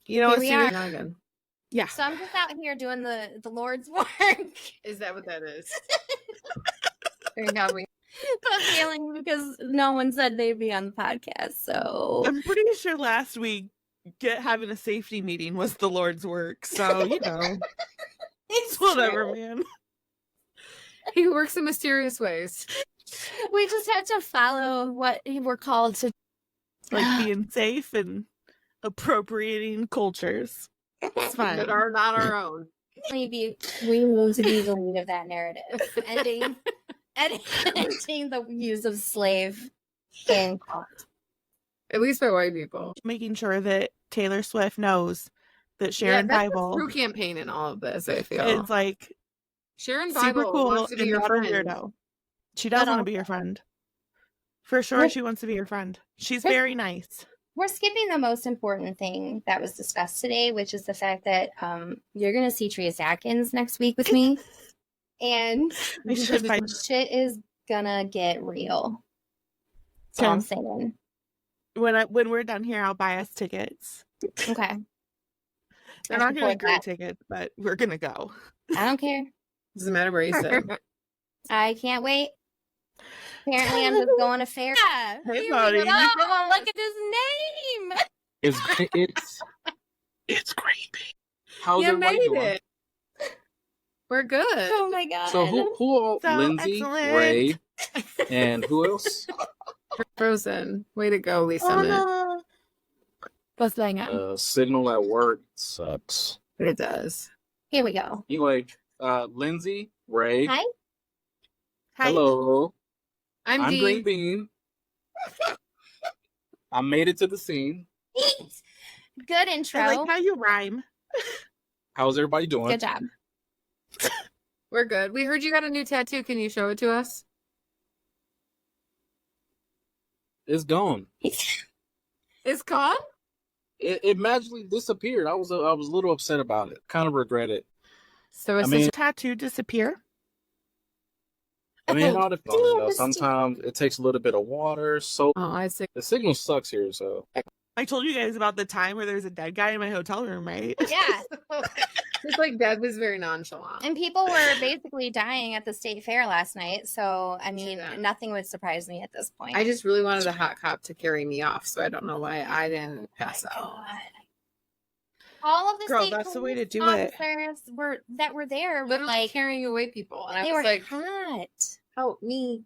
You know, Here we are. Not again. Yeah. So I'm just out here doing the Lord's work. Is that what that is? But failing because no one said they'd be on the podcast. So I'm pretty sure last week having a safety meeting was the Lord's work. So, it's whatever, true. man. He works in mysterious ways. We just have to follow what we're called to. Like being safe and appropriating cultures. It's fine. That are not our own. We move to be the lead of that narrative, ending the use of slave in cult. At least by white people. Making sure that Taylor Swift knows that Sharon that's Bible the true campaign in all of this, I feel. is like Sharon super Bible cool wants to be and your not a friend. weirdo. She does want to be your friend. For sure, she wants to be your friend. She's very nice. We're skipping the most important thing that was discussed today, which is the fact that you're going to see Trius Atkins next week with me. And I should find- shit is going to get real. That's all I'm saying. When we're done here, I'll buy us tickets. Okay. They're not going to be great tickets, but we're going to go. I don't care. Doesn't matter where you sit. I can't wait. Apparently, I'm just going to fair. Hey, Here buddy. we go. Look at his name. It's creepy. How's You everybody made doing? it. We're good. Oh my God. So who all? So Lindsay, excellent. Ray, and who else? Frozen. Way to go, Lisa. Oh no. What's going on? Signal at work sucks. It does. Here we go. Anyway, Lindsay, Ray. Hi. Hi. Hello. I'm I'm Dee. Green Bean. I made it to the scene. Good I intro. like how you rhyme. How's everybody doing? Good job. We're good. We heard you got a new tattoo. Can you show it to us? It's gone. It's gone? It magically disappeared. I was a little upset about it. Kind of regret it. So I it's mean, Tattoo disappear? I mean, it all depends. You know, Damn, sometimes it takes a little bit of water. So oh, I see. the signal sucks here. So I told you guys about the time where there's a dead guy in my hotel room, right? Yeah. It's like Dad was very nonchalant. And people were basically dying at the state fair last night. So, I mean, Yeah. nothing would surprise me at this point. I just really wanted a hot cop to carry me off, so I don't know why I didn't pass out. God. All of the Girl, state that's the way to police do it. officers that were there were Literally like, carrying away people, and I they was were like, hot. "Help me!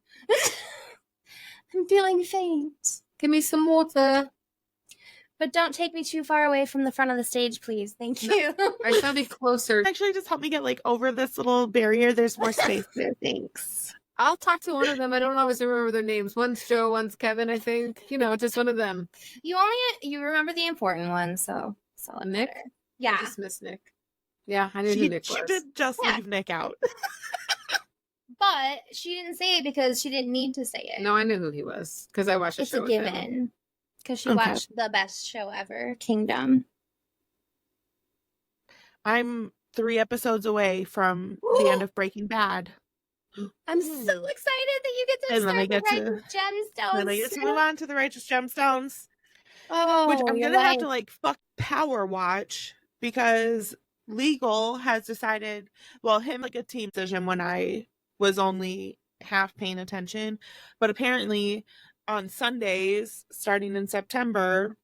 I'm feeling faint. Give me some water." But don't take me too far away from the front of the stage, please. Thank you. I just gotta be closer. Actually, just help me get like over this little barrier. There's more space there. Thanks. I'll talk to one of them. I don't always remember their names. One's Joe, one's Kevin, I think. You know, just one of them. You remember the important ones, so it Nick? matter. I Yeah. just miss Nick. Yeah, I knew who She Nick was. did just Yeah. leave Nick out. But she didn't say it because she didn't need to say it. No, I knew who he was because I watched the It's show a with him. given. Because she Okay. watched the best show ever, Kingdom. I'm 3 episodes away from the end of Breaking Bad. I'm so excited that you get to And then I start get the to- Righteous Gemstones. Then I get to move on to the Righteous Gemstones, Oh, which I'm you're gonna have right. to like power watch because legal has decided. Well, him like a team decision when I was only half paying attention, but apparently on Sundays starting in September,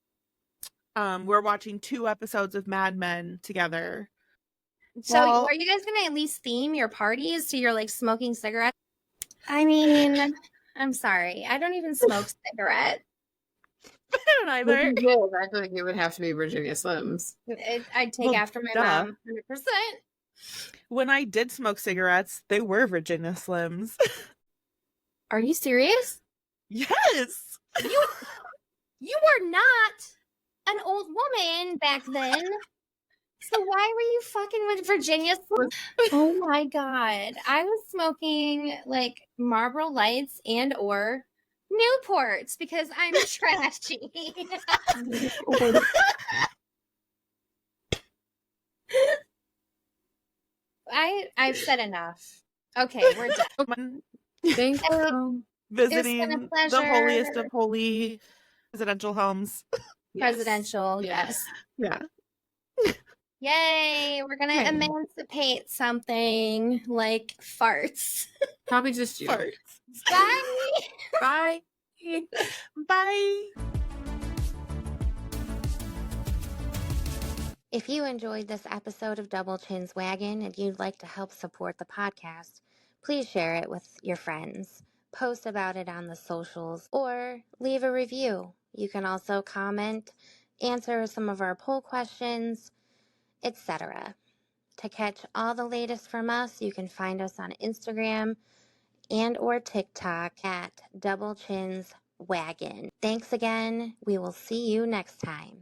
we're watching 2 episodes of Mad Men together. So, Well- are you guys gonna at least theme your parties to your like smoking cigarettes? I mean, I'm sorry, I don't even smoke cigarette. I don't either. I think it would have to be Virginia Slims. I'd take Well, after my duh. mom, 100%. When I did smoke cigarettes, they were Virginia Slims. Are you serious? Yes. You were not an old woman back then. So why were you fucking with Virginia Slims? Oh my god. I was smoking like Marlboro Lights and or Newports because I'm trashy. I've said enough. Okay, we're done. Thank you. Visiting the pleasure. holiest of holy residential homes. Presidential, yes. Yeah. Yay, we're gonna Yay. emancipate something like farts. Probably just you. Farts. Bye. Bye. Bye. If you enjoyed this episode of Double Chin's Wagon and you'd like to help support the podcast, please share it with your friends, post about it on the socials, or leave a review. You can also comment, answer some of our poll questions, etc. To catch all the latest from us, you can find us on Instagram and or TikTok at Double Chin's Wagon. Thanks again. We will see you next time.